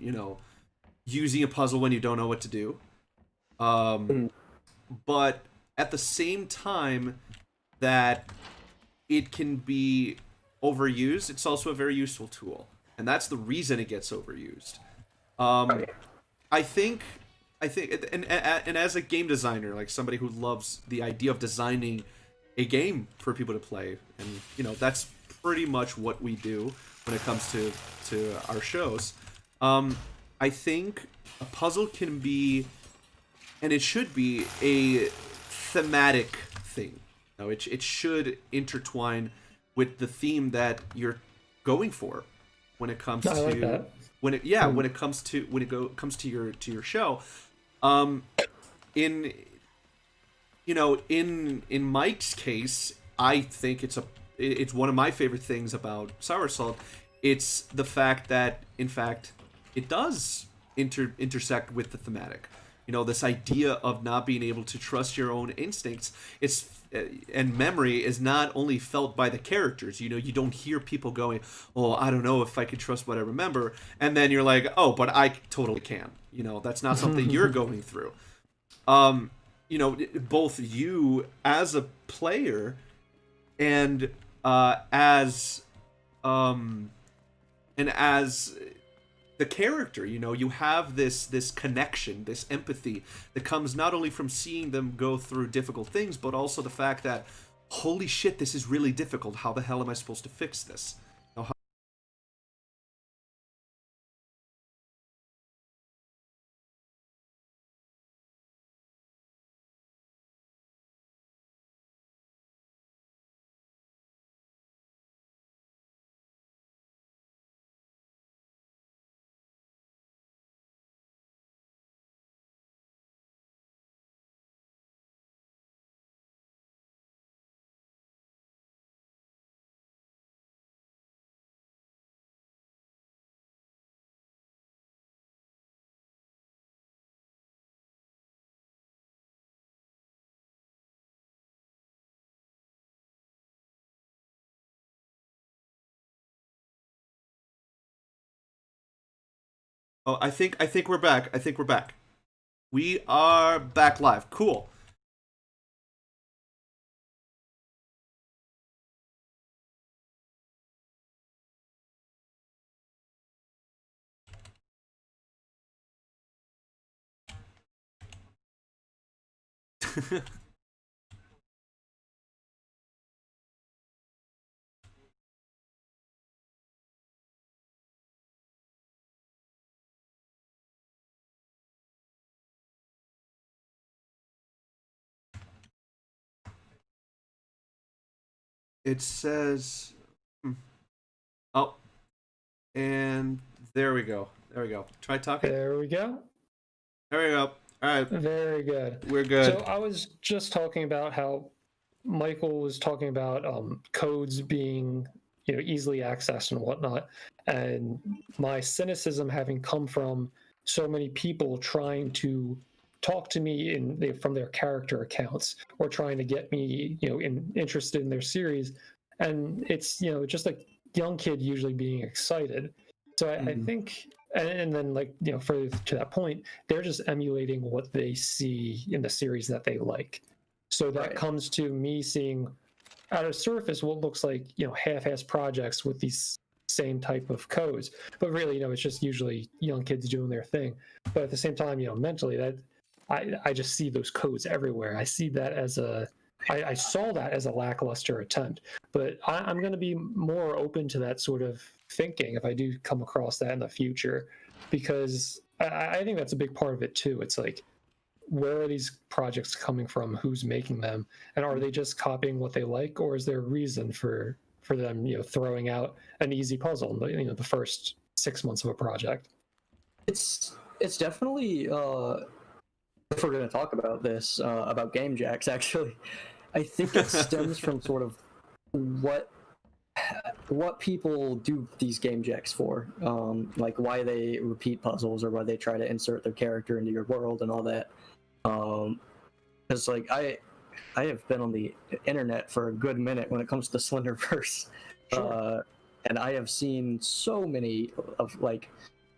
using a puzzle when you don't know what to do. But at the same time that it can be overused, it's also a very useful tool, and that's the reason it gets overused. I think, and as a game designer, like somebody who loves the idea of designing a game for people to play, and that's pretty much what we do when it comes to our shows. I think a puzzle can be, and it should be, a thematic thing. It should intertwine with the theme that you're going for when it comes to when it comes to your show. In Mike's case, I think it's one of my favorite things about Soursalt. It's the fact that, in fact, it does intersect with the thematic. This idea of not being able to trust your own instincts. And memory is not only felt by the characters. You don't hear people going, "Oh, I don't know if I can trust what I remember," and then you're like, "Oh, but I totally can." That's not something you're going through. Both you as a player and as the character, you have this connection, this empathy that comes not only from seeing them go through difficult things, but also the fact that, holy shit, this is really difficult. How the hell am I supposed to fix this? Oh, I think we're back. I think we're back. We are back live. Cool. It says, oh, and there we go. There we go. Try talking. There we go. There we go. All right, Very good. we're good. So I was just talking about how Michael was talking about codes being, easily accessed and whatnot, and my cynicism having come from so many people trying to talk to me from their character accounts, or trying to get me, interested in their series, and it's just like young kid usually being excited. So I think, and then like further to that point, they're just emulating what they see in the series that they like. So that comes to me seeing at a surface what looks like half-assed projects with these same type of codes, but really it's just usually young kids doing their thing. But at the same time, mentally, that I just see those codes everywhere. I see that as I saw that as a lackluster attempt, but I'm going to be more open to that sort of thinking if I do come across that in the future, because I think that's a big part of it too. It's like, where are these projects coming from? Who's making them? And are they just copying what they like, or is there a reason for them, throwing out an easy puzzle in the first 6 months of a project? It's definitely if we're going to talk about this about game jacks, actually, I think it stems from sort of what people do these game jacks for, like why they repeat puzzles or why they try to insert their character into your world and all that. Because like I have been on the internet for a good minute when it comes to Slenderverse, and I have seen so many of like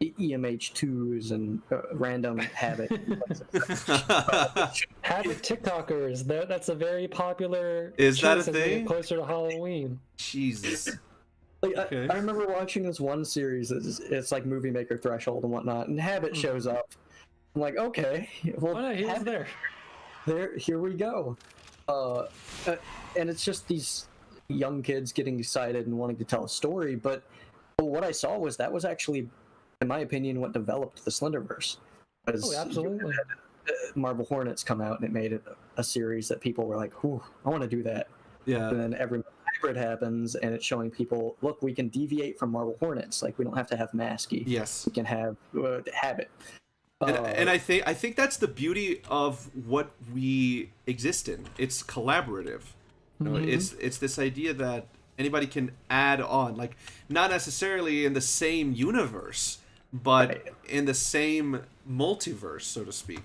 EMH2s and random Habit. Habit TikTokers, that's a very popular. Is that a choice as we get thing? closer to Halloween. Jesus. Like, Okay. I remember watching this one series. It's like Movie Maker Threshold and whatnot, and Habit shows up. I'm like, okay, well, Oh no, he was Habit, here we go. And it's just these young kids getting excited and wanting to tell a story. But what I saw was that was actually, in my opinion, what developed the Slenderverse. Oh, absolutely. Marble Hornets come out and it made it a series that people were like, "Ooh, I want to do that." Yeah. And then every hybrid happens, and it's showing people, look, we can deviate from Marble Hornets. Like, we don't have to have Masky. Yes. We can have Habit. And I think that's the beauty of what we exist in. It's collaborative. It's this idea that anybody can add on, like not necessarily in the same universe, but in the same multiverse, so to speak.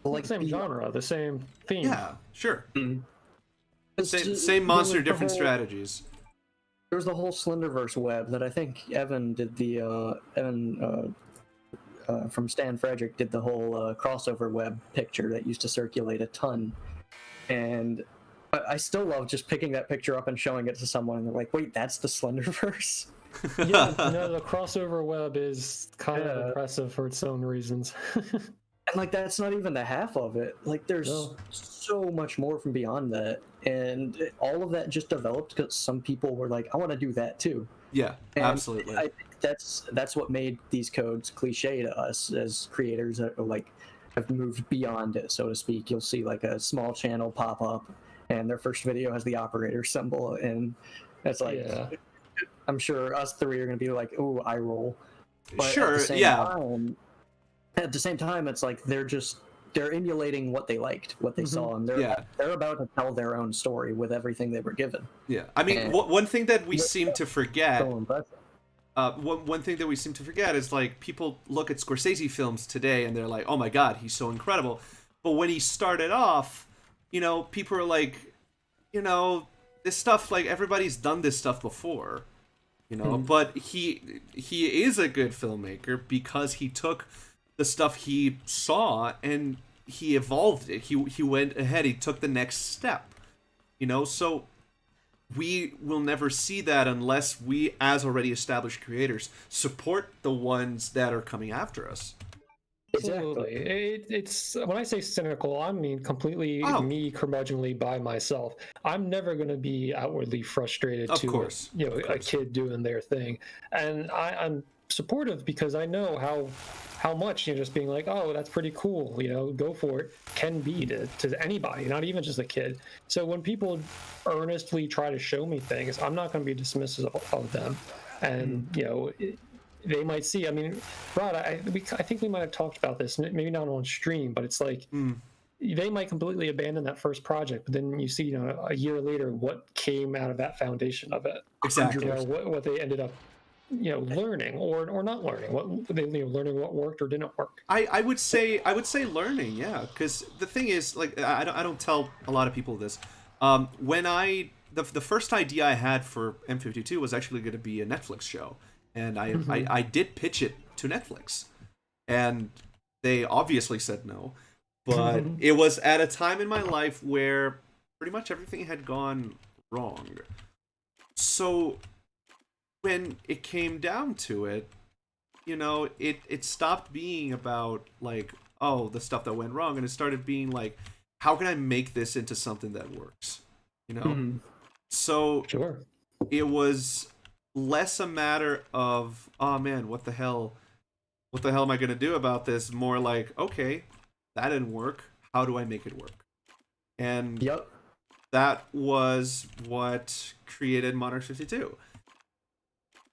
Like the same genre, the same theme. Yeah, sure. It's Same monster, like the different whole- strategies. There's the whole Slenderverse web that I think Evan did the from Stan Frederick did the whole crossover web picture that used to circulate a ton, and I still love just picking that picture up and showing it to someone, and they're like, "Wait, that's the Slenderverse." Yeah, the crossover web is kind of impressive for its own reasons. And like that's not even the half of it. Like there's so much more from beyond that, and all of that just developed because some people were like, "I want to do that too." Yeah, And absolutely. I think that's what made these codes cliche to us as creators that are like have moved beyond it, so to speak. You'll see like a small channel pop up, and their first video has the operator symbol, and it's like, I'm sure us three are gonna be like, "Ooh, eye roll." But Sure, at the same time, it's like they're emulating what they liked, what they saw, and they're about to tell their own story with everything they were given. Yeah, I mean, one thing that we seem to forget. So impressive. One thing that we seem to forget is like people look at Scorsese films today and they're like, "Oh my God, he's so incredible," but when he started off, people are like, this stuff, like everybody's done this stuff before. you know. But he is a good filmmaker because he took the stuff he saw and he evolved it. He went ahead. He took the next step, you know. So we will never see that unless we, as already established creators, support the ones that are coming after us. Absolutely. It's when I say cynical, I mean completely me curmudgeonly by myself. I'm never going to be outwardly frustrated Of course. a kid doing their thing, and I'm supportive because I know how much just being like, oh, that's pretty cool, go for it, can be to anybody, not even just a kid. So when people earnestly try to show me things, I'm not going to be dismissive of them, and they might see. I mean, Rod, I think we might have talked about this, maybe not on stream, but it's like they might completely abandon that first project, but then you see, a year later, what came out of that foundation of it. Exactly. What they ended up, learning or not learning. What they learning what worked or didn't work. I would say learning, yeah. Because the thing is, like, I don't tell a lot of people this. When the first idea I had for M52 was actually going to be a Netflix show. And I did pitch it to Netflix, and they obviously said no. But it was at a time in my life where pretty much everything had gone wrong. So when it came down to it, it stopped being about like, oh, the stuff that went wrong, and it started being like, how can I make this into something that works? So Sure. It was less a matter of, oh man, what the hell am I gonna do about this? More like, okay, that didn't work, how do I make it work? And that was what created Modern 52.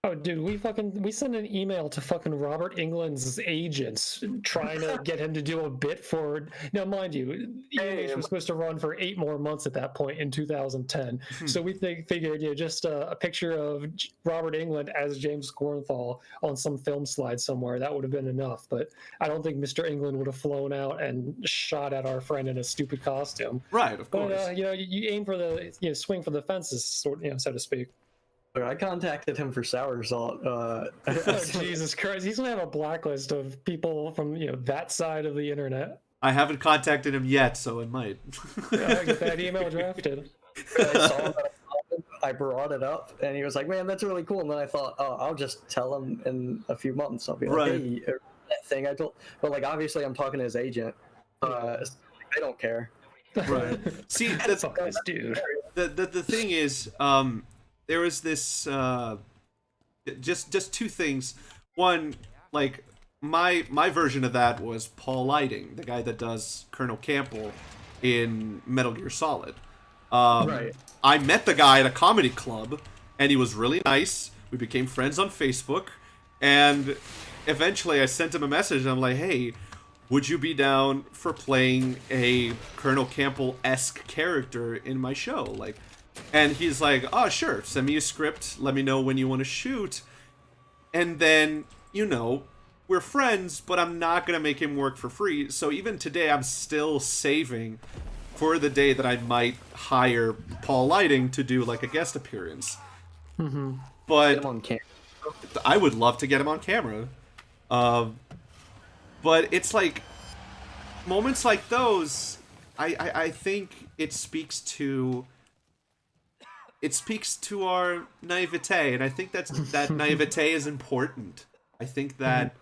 Oh, dude, we sent an email to fucking Robert Englund's agents trying to get him to do a bit for. Now, mind you, EMH was supposed to run for 8 more months at that point in 2010. So we figured, just a picture of Robert Englund as James Cornthal on some film slide somewhere, that would have been enough. But I don't think Mr. Englund would have flown out and shot at our friend in a stupid costume. Right, of course. But you aim for the swing for the fences, so to speak. I contacted him for Soursalt. Oh, Jesus Christ, he's gonna have a blacklist of people from that side of the internet. I haven't contacted him yet, so it might. I get that email drafted. I brought it up, and he was like, "Man, that's really cool." And then I thought, "Oh, I'll just tell him in a few months. I'll be like, hey, that thing I told." But like, obviously, I'm talking to his agent. They don't care. Right. See, that's nice, dude. The thing is, there was this just two things. One, like my version of that was Paul Lighting, the guy that does Colonel Campbell in Metal Gear Solid. Right. I met the guy at a comedy club, and he was really nice. We became friends on Facebook, and eventually I sent him a message, and I'm like, hey, would you be down for playing a Colonel Campbell-esque character in my show? Like, and he's like, oh, sure, send me a script, let me know when you want to shoot. And then, we're friends, but I'm not going to make him work for free. So even today, I'm still saving for the day that I might hire Paul Lighting to do, like, a guest appearance. Mm-hmm. But get him on camera. I would love to get him on camera. But it's like, moments like those, I think it speaks to our naivete, and I think that naivete is important. I think that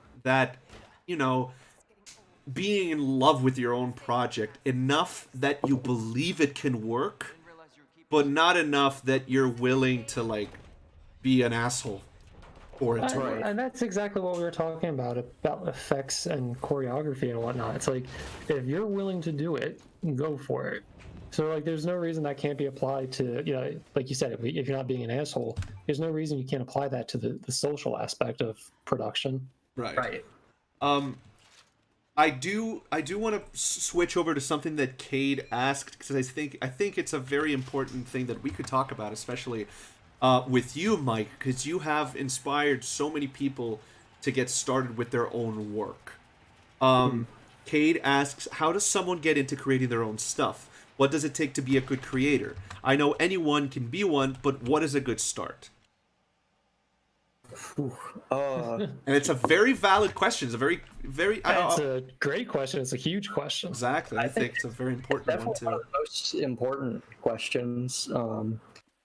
being in love with your own project enough that you believe it can work, but not enough that you're willing to like be an asshole for it. Right. And that's exactly what we were talking about effects and choreography and whatnot. It's like, if you're willing to do it, go for it. So like, there's no reason that can't be applied to, like you said, if you're not being an asshole, there's no reason you can't apply that to the social aspect of production. Right. I do want to switch over to something that Cade asked, because I think it's a very important thing that we could talk about, especially with you, Mike, because you have inspired so many people to get started with their own work. Cade asks, how does someone get into creating their own stuff? What does it take to be a good creator? I know anyone can be one, but what is a good start? Whew. And it's a very valid question. It's a very, very. It's a great question. It's a huge question. Exactly. I think it's a very important one definitely too. one of the most important questions.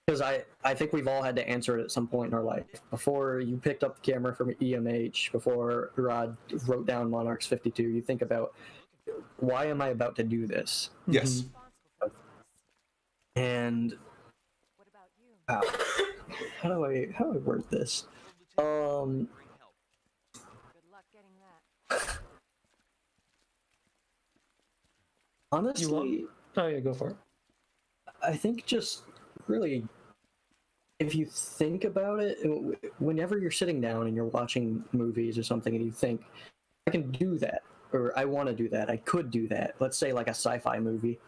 Because I think we've all had to answer it at some point in our life. Before you picked up the camera from EMH, before Rod wrote down Monarchs 52, you think about, why am I about to do this? Yes. And how do I word this? Honestly, Oh yeah, go for it. I think just really, if you think about it, whenever you're sitting down and you're watching movies or something and you think, I can do that, or I want to do that, I could do that. Let's say like a sci-fi movie,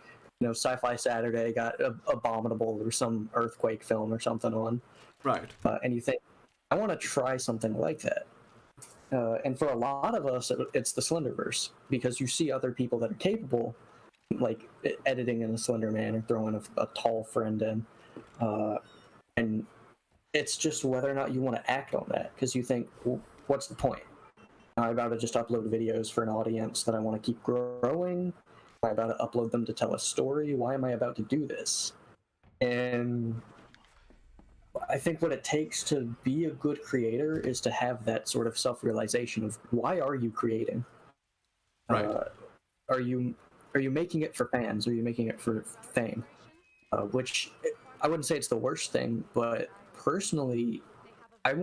Sci-Fi Saturday got Abominable or some earthquake film or something on. Right. And you think, I want to try something like that. And for a lot of us, it's the Slenderverse, because you see other people that are capable, like editing in a Slender Man or throwing a tall friend in. And it's just whether or not you want to act on that, because you think, well, what's the point? Am I about to just upload videos for an audience that I want to keep growing? Am I about to upload them to tell a story? Why am I about to do this? And I think what it takes to be a good creator is to have that sort of self-realization of, why are you creating? Right. Are you making it for fans? Are you making it for fame? Which I wouldn't say it's the worst thing, but personally, I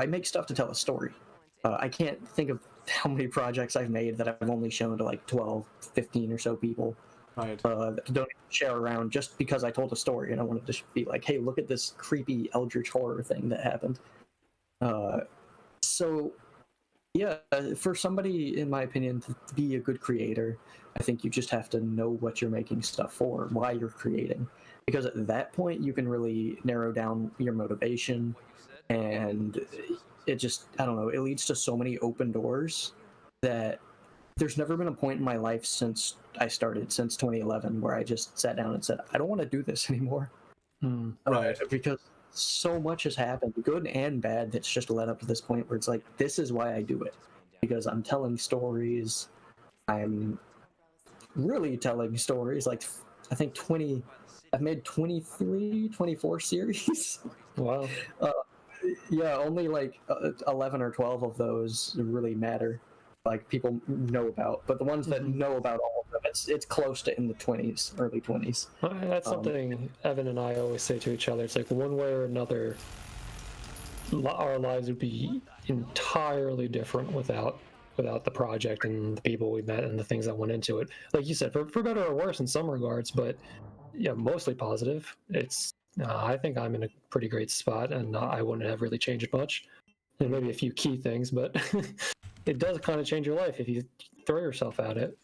make stuff to tell a story. I can't think of how many projects I've made that I've only shown to like 12, 15 or so people. Right. That don't share around, just because I told a story and I wanted to be like, hey, look at this creepy eldritch horror thing that happened. So yeah, for somebody, in my opinion, to be a good creator, I think you just have to know what you're making stuff for, why you're creating. Because at that point, you can really narrow down your motivation, and it just, I don't know, it leads to so many open doors that there's never been a point in my life since I started, since 2011, where I just sat down and said, I don't want to do this anymore. Right. Because so much has happened, good and bad, that's just led up to this point where it's like, this is why I do it. Because I'm telling stories. I'm really telling stories. Like, I think I've made 23, 24 series. Wow. Yeah, only like 11 or 12 of those really matter, like people know about. But the ones that know about all of them, it's close to in the 20s, early 20s. That's something Evan and I always say to each other. It's like, one way or another, our lives would be entirely different without the project and the people we met and the things that went into it. Like you said, for better or worse in some regards, but yeah, mostly positive. It's I think I'm in a pretty great spot, and I wouldn't have really changed much. And maybe a few key things, but it does kind of change your life if you throw yourself at it.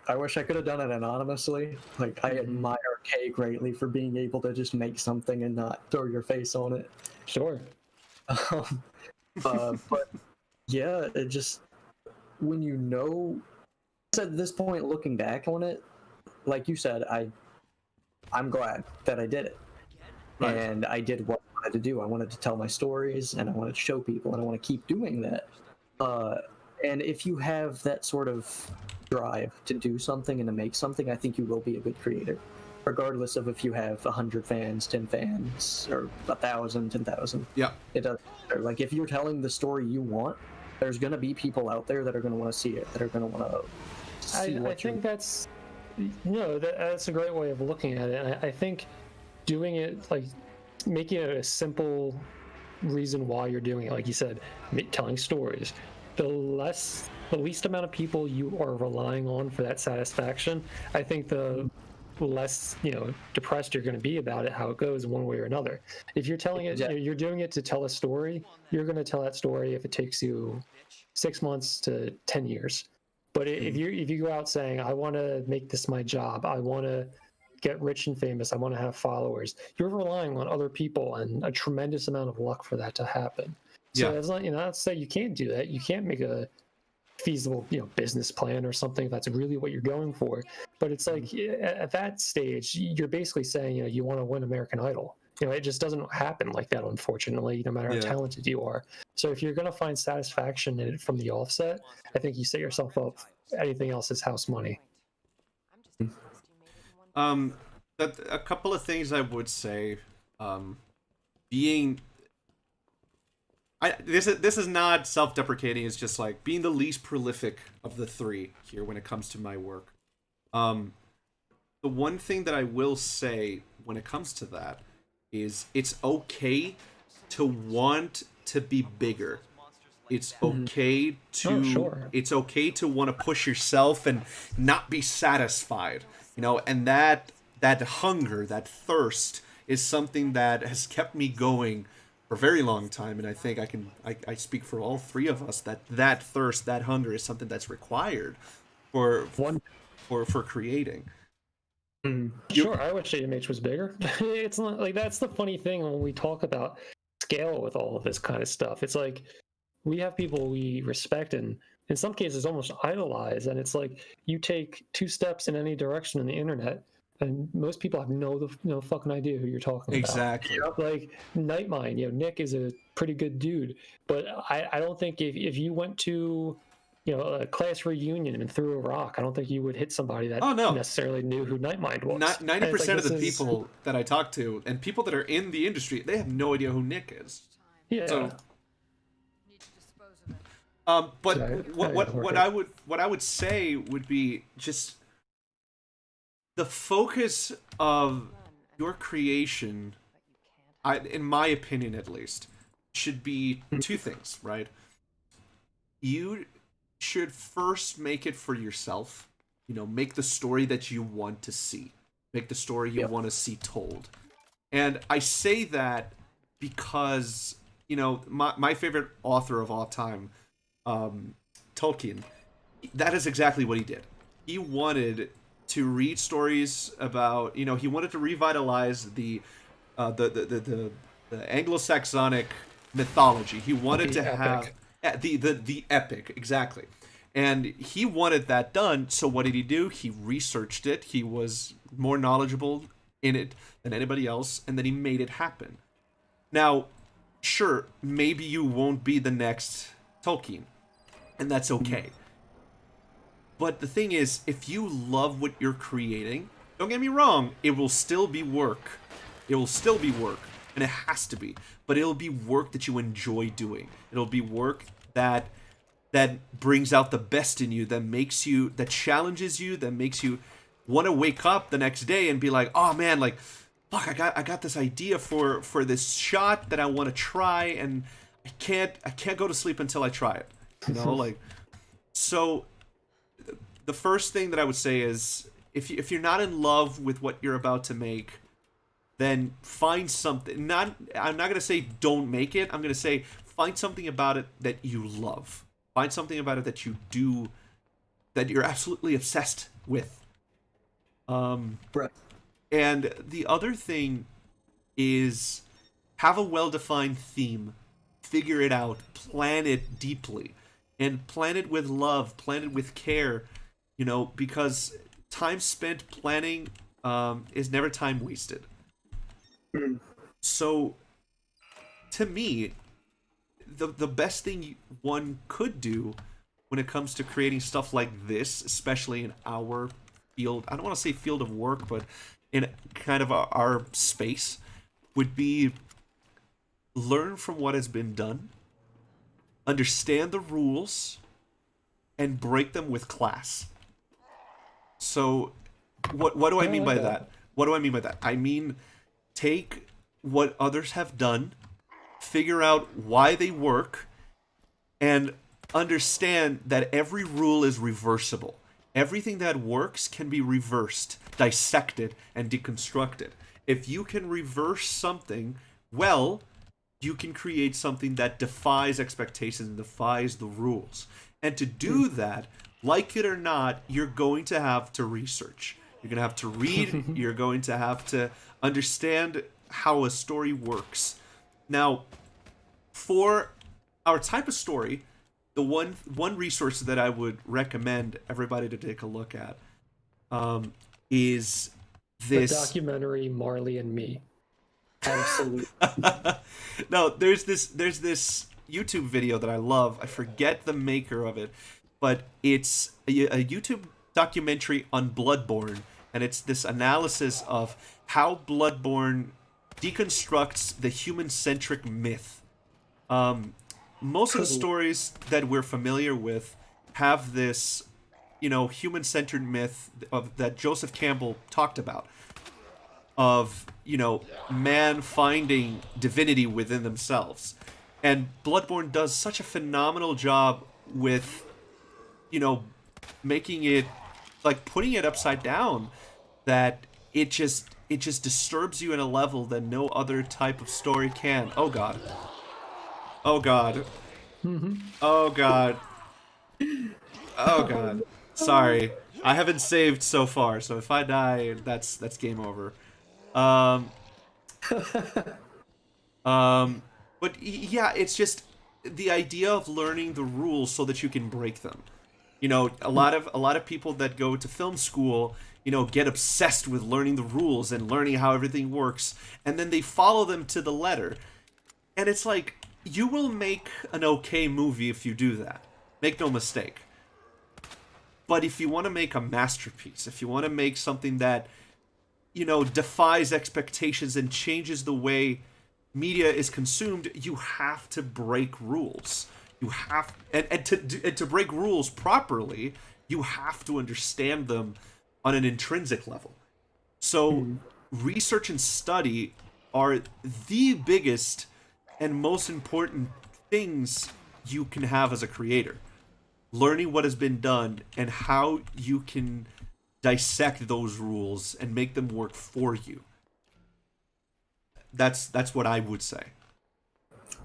I wish I could have done it anonymously. Like, I admire Kay greatly for being able to just make something and not throw your face on it. Sure. But yeah, it just, when at this point, looking back on it, like you said, I'm glad that I did it. Right. And I did what I wanted to do. I wanted to tell my stories, and I wanted to show people, and I want to keep doing that. And if you have that sort of drive to do something and to make something, I think you will be a good creator, regardless of if you have 100 fans, 10 fans, or 1,000, 10,000. Yeah. It doesn't matter. Like, if you're telling the story you want, there's going to be people out there that are going to want to see it, that are going to want to see what I think that's a great way of looking at it. And I think doing it, like making it a simple reason why you're doing it, like you said, telling stories, the least amount of people you are relying on for that satisfaction, I think the less depressed you're going to be about it, how it goes one way or another. If you're telling it, you're doing it to tell a story, you're going to tell that story if it takes you 6 months to 10 years. But if you go out saying, I want to make this my job, I want to get rich and famous, I want to have followers, you're relying on other people and a tremendous amount of luck for that to happen. So it's not, not to say you can't do that. You can't make a feasible business plan or something if that's really what you're going for. But it's like, at that stage, you're basically saying, you want to win American Idol. It just doesn't happen like that, unfortunately, no matter how Yeah. talented you are. So if you're going to find satisfaction in it from the offset, I think you set yourself up. Anything else is house money. A couple of things I would say, being, this is not self-deprecating. It's just like being the least prolific of the three here when it comes to my work. The one thing that I will say when it comes to that is it's okay to want to be bigger. It's okay to Sure. it's okay to want to push yourself and not be satisfied. And that hunger, that thirst is something that has kept me going for a very long time, and I think I speak for all three of us that thirst, that hunger is something that's required for creating. Sure, I wish AMH was bigger. It's not like that's the funny thing when we talk about scale with all of this kind of stuff. It's like we have people we respect and in some cases almost idolize, and it's like you take 2 steps in any direction in the internet and most people have no fucking idea who you're talking about. Exactly. Like Nightmind, Nick is a pretty good dude, but I don't think if you went to a class reunion and threw a rock, I don't think you would hit somebody that necessarily knew who Nightmind was. 90% of the people that I talk to and people that are in the industry, they have no idea who Nick is. Yeah. So, but what I would say would be just the focus of your creation, in my opinion at least, should be 2 things, right? You should first make it for yourself. Make the story that you want to see. Make the story you want to see told. And I say that because, my favorite author of all time, Tolkien, that is exactly what he did. He wanted to read stories about, he wanted to revitalize the Anglo-Saxonic mythology. He wanted to have the epic, exactly. And he wanted that done, so what did he do? He researched it. He was more knowledgeable in it than anybody else, and then he made it happen. Now, sure, maybe you won't be the next Tolkien, and that's okay. But the thing is, if you love what you're creating, don't get me wrong, it will still be work. It will still be work, and it has to be. But it'll be work that you enjoy doing. It'll be work that brings out the best in you, that challenges you, that makes you want to wake up the next day and be like, oh man, like, fuck, I got this idea for this shot that I want to try, and I can't go to sleep until I try it. So the first thing that I would say is if you're not in love with what you're about to make, then find something. I'm not going to say don't make it. I'm going to say find something about it that you love. Find something about it that you do, that you're absolutely obsessed with. Right. And the other thing is have a well-defined theme. Figure it out. Plan it deeply. And plan it with love. Plan it with care. Because time spent planning is never time wasted. So, to me, the best thing one could do when it comes to creating stuff like this, especially in our field, I don't want to say field of work, but in kind of our space, would be learn from what has been done, understand the rules, and break them with class. So, what do I mean by that? What do I mean by that? I mean, take what others have done, figure out why they work, and understand that every rule is reversible. Everything that works can be reversed, dissected, and deconstructed. If you can reverse something, well, you can create something that defies expectations and defies the rules. And to do that, like it or not, you're going to have to research. You're going to have to read. You're going to have to understand how a story works. Now, for our type of story, the one resource that I would recommend everybody to take a look at is this the documentary Marley and Me. Absolutely. No, there's this YouTube video that I love. I forget the maker of it, but it's a YouTube documentary on Bloodborne, and it's this analysis of how Bloodborne deconstructs the human-centric myth. Most of the stories that we're familiar with have this, human-centered myth that Joseph Campbell talked about, of, man finding divinity within themselves. And Bloodborne does such a phenomenal job with, making it, like, putting it upside down, that it just disturbs you in a level that no other type of story can. Oh god. Oh god. Oh god. Oh god. Sorry. I haven't saved so far, so if I die, that's game over. But yeah, it's just the idea of learning the rules so that you can break them. A lot of people that go to film school, get obsessed with learning the rules and learning how everything works, and then they follow them to the letter. And it's like, you will make an okay movie if you do that. Make no mistake. But if you want to make a masterpiece, if you want to make something that, defies expectations and changes the way media is consumed, you have to break rules. You have, and to break rules properly, you have to understand them on an intrinsic level. So research and study are the biggest and most important things you can have as a creator. Learning what has been done and how you can dissect those rules and make them work for you. That's what I would say.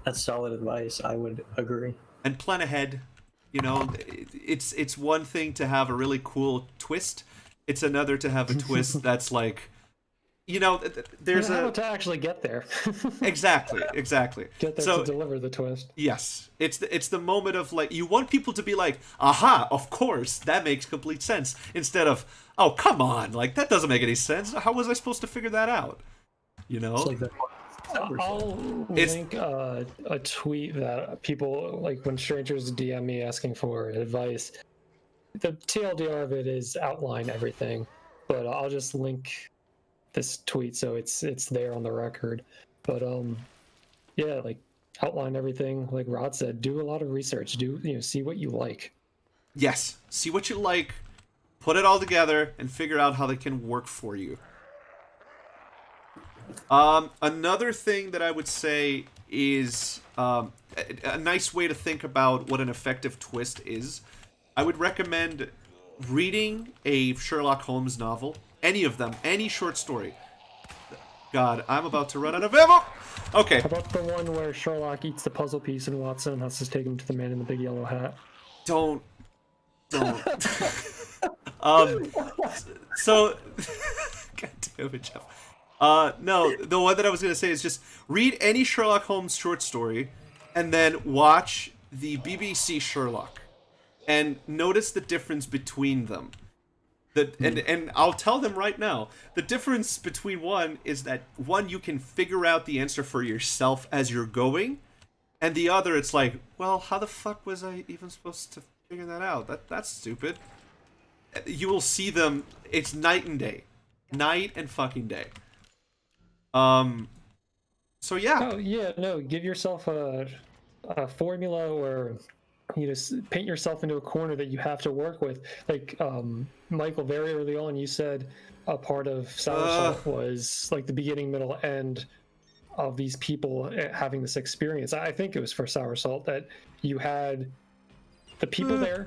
That's solid advice. I would agree. And plan ahead. It's one thing to have a really cool twist. It's another to have a twist that's like, there's how to actually get there. Exactly. Get there to deliver the twist. Yes, it's the moment of, like, you want people to be like, aha, of course, that makes complete sense, instead of, oh, come on, like, that doesn't make any sense. How was I supposed to figure that out? It's like that. I'll link a tweet that people, like, when strangers DM me asking for advice, the TLDR of it is outline everything, but I'll just link this tweet so it's there on the record. But yeah, like, outline everything, like Rod said. Do a lot of research. See what you like. Yes, see what you like, put it all together, and figure out how they can work for you. Another thing that I would say is a nice way to think about what an effective twist is. I would recommend reading a Sherlock Holmes novel. Any of them. Any short story. God, I'm about to run out of ammo! Okay. How about the one where Sherlock eats the puzzle piece and Watson has to take him to the man in the big yellow hat? Don't. So... God damn it, Jeff. No, the one that I was going to say is just read any Sherlock Holmes short story and then watch the BBC Sherlock and notice the difference between them. And I'll tell them right now, the difference between one is that one, you can figure out the answer for yourself as you're going, and the other, it's like, well, how the fuck was I even supposed to figure that out? That's stupid. You will see them, it's night and day. Night and fucking day. So yeah. Oh yeah, no, give yourself a formula, or paint yourself into a corner that you have to work with. Like, Michael, very early on, you said a part of Soursalt was like the beginning, middle, end of these people having this experience. I think it was for Soursalt that you had the people there,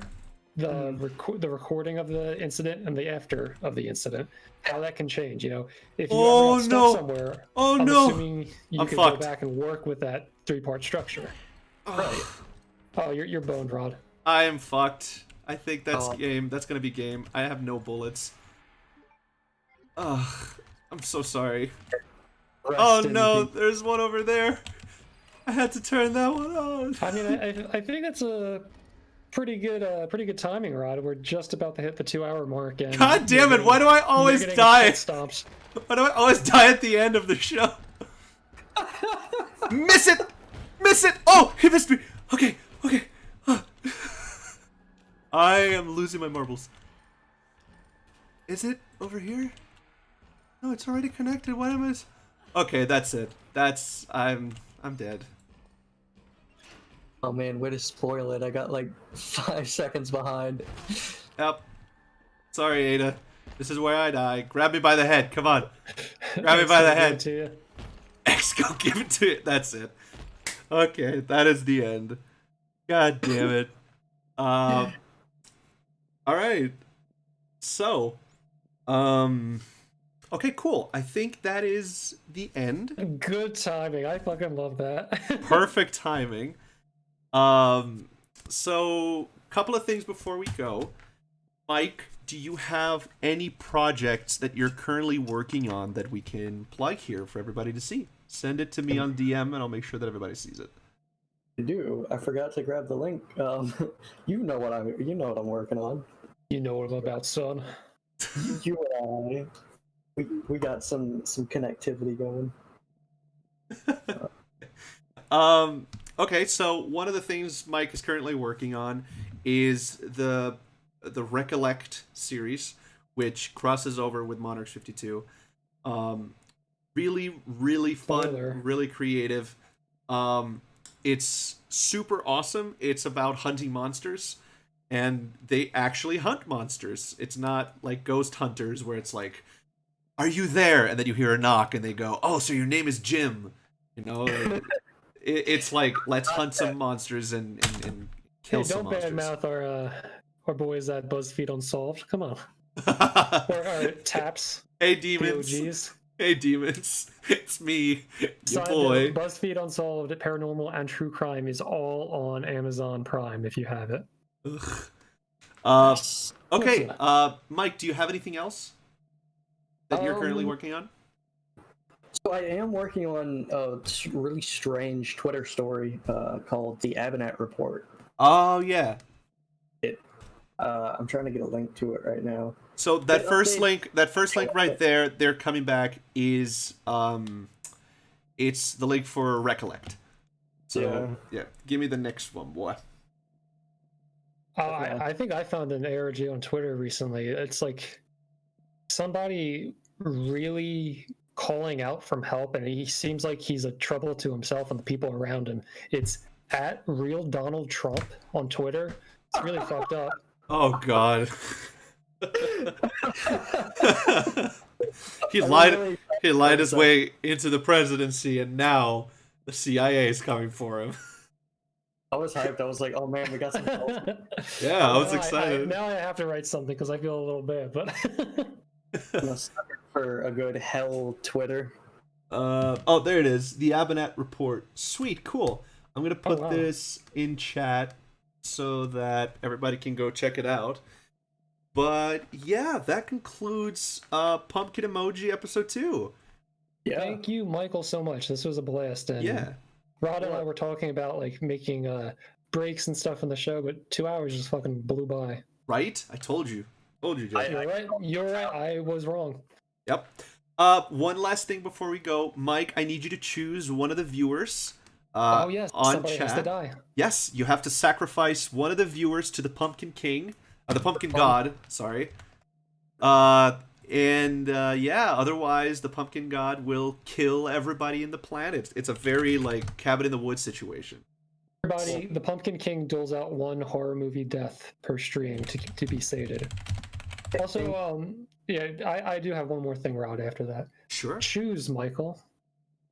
the recording of the incident, and the after of the incident. How that can change, if you ever got stuck somewhere, I'm assuming you can go back and work with that 3-part structure. Right. Oh, you're boned, Rod. I am fucked. I think that's game. That's gonna be game. I have no bullets. Ugh. I'm so sorry. Oh no, there's one over there. I had to turn that one on. I mean, I think that's a pretty good timing, Rod. We're just about to hit the 2-hour mark. And God damn it! Why do I always die? Why do I always die at the end of the show? Miss it! Miss it! Oh, he missed me! Okay. I am losing my marbles. Is it over here? No, it's already connected. Why am I... Okay, that's it. I'm dead. Oh man, way to spoil it. I got like 5 seconds behind. Yep. Sorry, Ada. This is where I die. Grab me by the head. Come on. Grab me by the head. To you. X, go give it to it. That's it. Okay, that is the end. God damn it. All right. So, okay, cool. I think that is the end. Good timing. I fucking love that. Perfect timing. So, couple of things before we go. Mike, do you have any projects that you're currently working on that we can plug here for everybody to see? Send it to me on DM and I'll make sure that everybody sees it. I do. I forgot to grab the link. You know what I'm working on. You know what I'm about, son. You and I, we got some connectivity going. Okay, so one of the things Mike is currently working on is the Recollect series, which crosses over with Monarchs 52. Really fun, Spoiler. really creative. It's super awesome. It's about hunting monsters, and they actually hunt monsters. It's not like Ghost Hunters where it's like, "Are you there?" and then you hear a knock and they go, "Oh, so your name is Jim." You know, like, it's like, let's hunt some monsters and kill some don't monsters. badmouth our boys at BuzzFeed Unsolved. Come on. Or Taps. Hey demons. DOGs. Hey demons. It's me, your Side boy. note, BuzzFeed Unsolved, Paranormal and True Crime is all on Amazon Prime if you have it. Ugh. Okay, Mike, do you have anything else that you're currently working on? So I am working on a really strange Twitter story called the Abinet Report. Oh yeah. I'm trying to get a link to it right now. So that first link right there, they're coming back, is it's the link for Recollect. So yeah, give me the next one, boy. I think I found an ARG on Twitter recently. It's like somebody really calling out from help, and he seems like he's a trouble to himself and the people around him. It's at Real Donald Trump on Twitter. It's really fucked up. Oh God. He lied his way into the presidency, and now the CIA is coming for him. I was hyped. I was like, "Oh man, we got some." Yeah, I was excited. Now I have to write something because I feel a little bad, but I'm a sucker for a good hell Twitter. Oh, there it is. The Abinet Report. Sweet, cool. I'm gonna put wow. this in chat so that everybody can go check it out. But yeah, that concludes Pumpkin Emoji episode 2. Yeah. Thank you, Michael, so much. This was a blast. And Yeah. Rod and I were talking about like making breaks and stuff in the show, but 2 hours just fucking blew by. Right? I told you. Jay. You're right. You're right. I was wrong. Yep. One last thing before we go, Mike. I need you to choose one of the viewers. Oh yes, on somebody chat. has to die. Yes, you have to sacrifice one of the viewers to the Pumpkin King, the Pumpkin God. Sorry. Yeah. Otherwise, the Pumpkin God will kill everybody in the planet. It's a very like cabin in the woods situation. Everybody, the Pumpkin King doles out 1 horror movie death per stream to be sated. Also, yeah, I do have one more thing, Rod. After that, Sure. choose, Michael.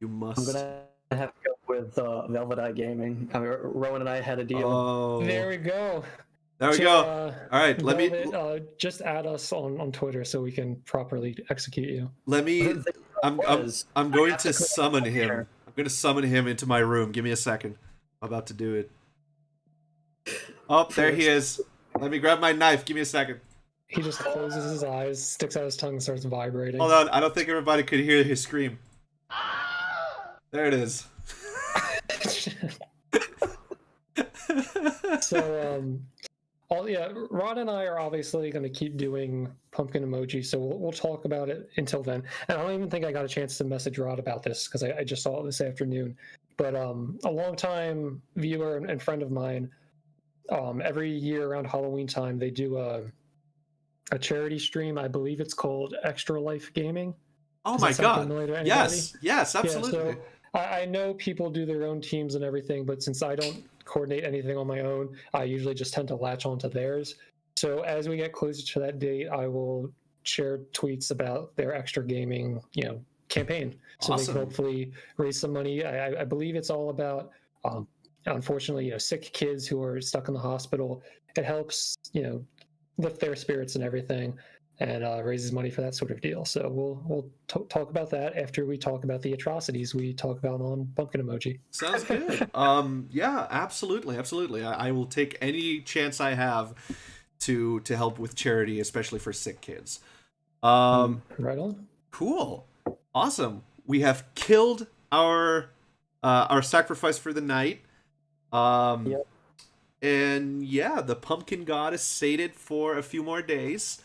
You must. I'm gonna have to go with Velvet Eye Gaming. I mean, Rowan and I had a deal. Oh. There we go. There we go. All right, let me just add us on Twitter so we can properly execute you. I'm going to summon him. I'm going to summon him into my room. Give me a second. I'm about to do it. Oh, there he is. Let me grab my knife. Give me a second. He just closes his eyes, sticks out his tongue, and starts vibrating. Hold on. I don't think everybody could hear his scream. There it is. So, Rod and I are obviously going to keep doing Pumpkin Emoji, so we'll talk about it until then. And I don't even think I got a chance to message Rod about this because I just saw it this afternoon. but a longtime viewer and friend of mine, every year around Halloween time, they do a charity stream. I believe it's called Extra Life Gaming. Oh Does my that sound god. familiar to anybody? Yes, absolutely. Yeah, so I know people do their own teams and everything, but since I don't coordinate anything on my own, I usually just tend to latch onto theirs. So as we get closer to that date, I will share tweets about their extra gaming, campaign, so they Awesome. can hopefully raise some money. I believe it's all about, unfortunately, sick kids who are stuck in the hospital. It helps, lift their spirits and everything, and raises money for that sort of deal. So we'll talk about that after we talk about the atrocities we talk about on Pumpkin Emoji. Sounds good. Yeah, absolutely. I will take any chance I have to help with charity, especially for sick kids. Right on. Cool. Awesome. We have killed our sacrifice for the night. Yep. And yeah, the pumpkin god is sated for a few more days.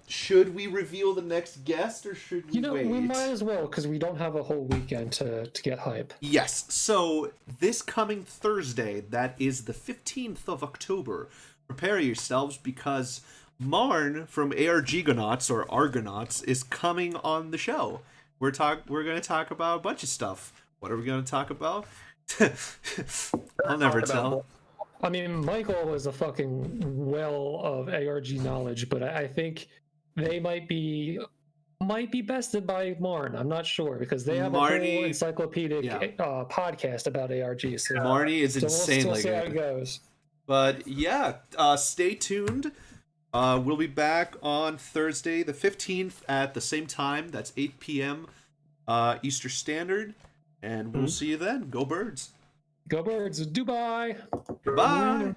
Should we reveal the next guest, or should we wait? We might as well, because we don't have a whole weekend to get hype. Yes. So this coming Thursday, that is the 15th of October, prepare yourselves, because Marn from Argonauts or Argonauts is coming on the show. We're going to talk about a bunch of stuff. What are we going to talk about? I'll never tell. I mean, Michael is a fucking well of ARG knowledge, but I think they might be bested by Marn. I'm not sure, because they have a whole encyclopedic podcast about ARG. So, Marnie is insanely we'll see good. how it goes. But yeah, stay tuned. We'll be back on Thursday the 15th at the same time. That's 8 p.m. Eastern Standard. And we'll see you then. Go Birds. Go Birds. Dubai. Bye.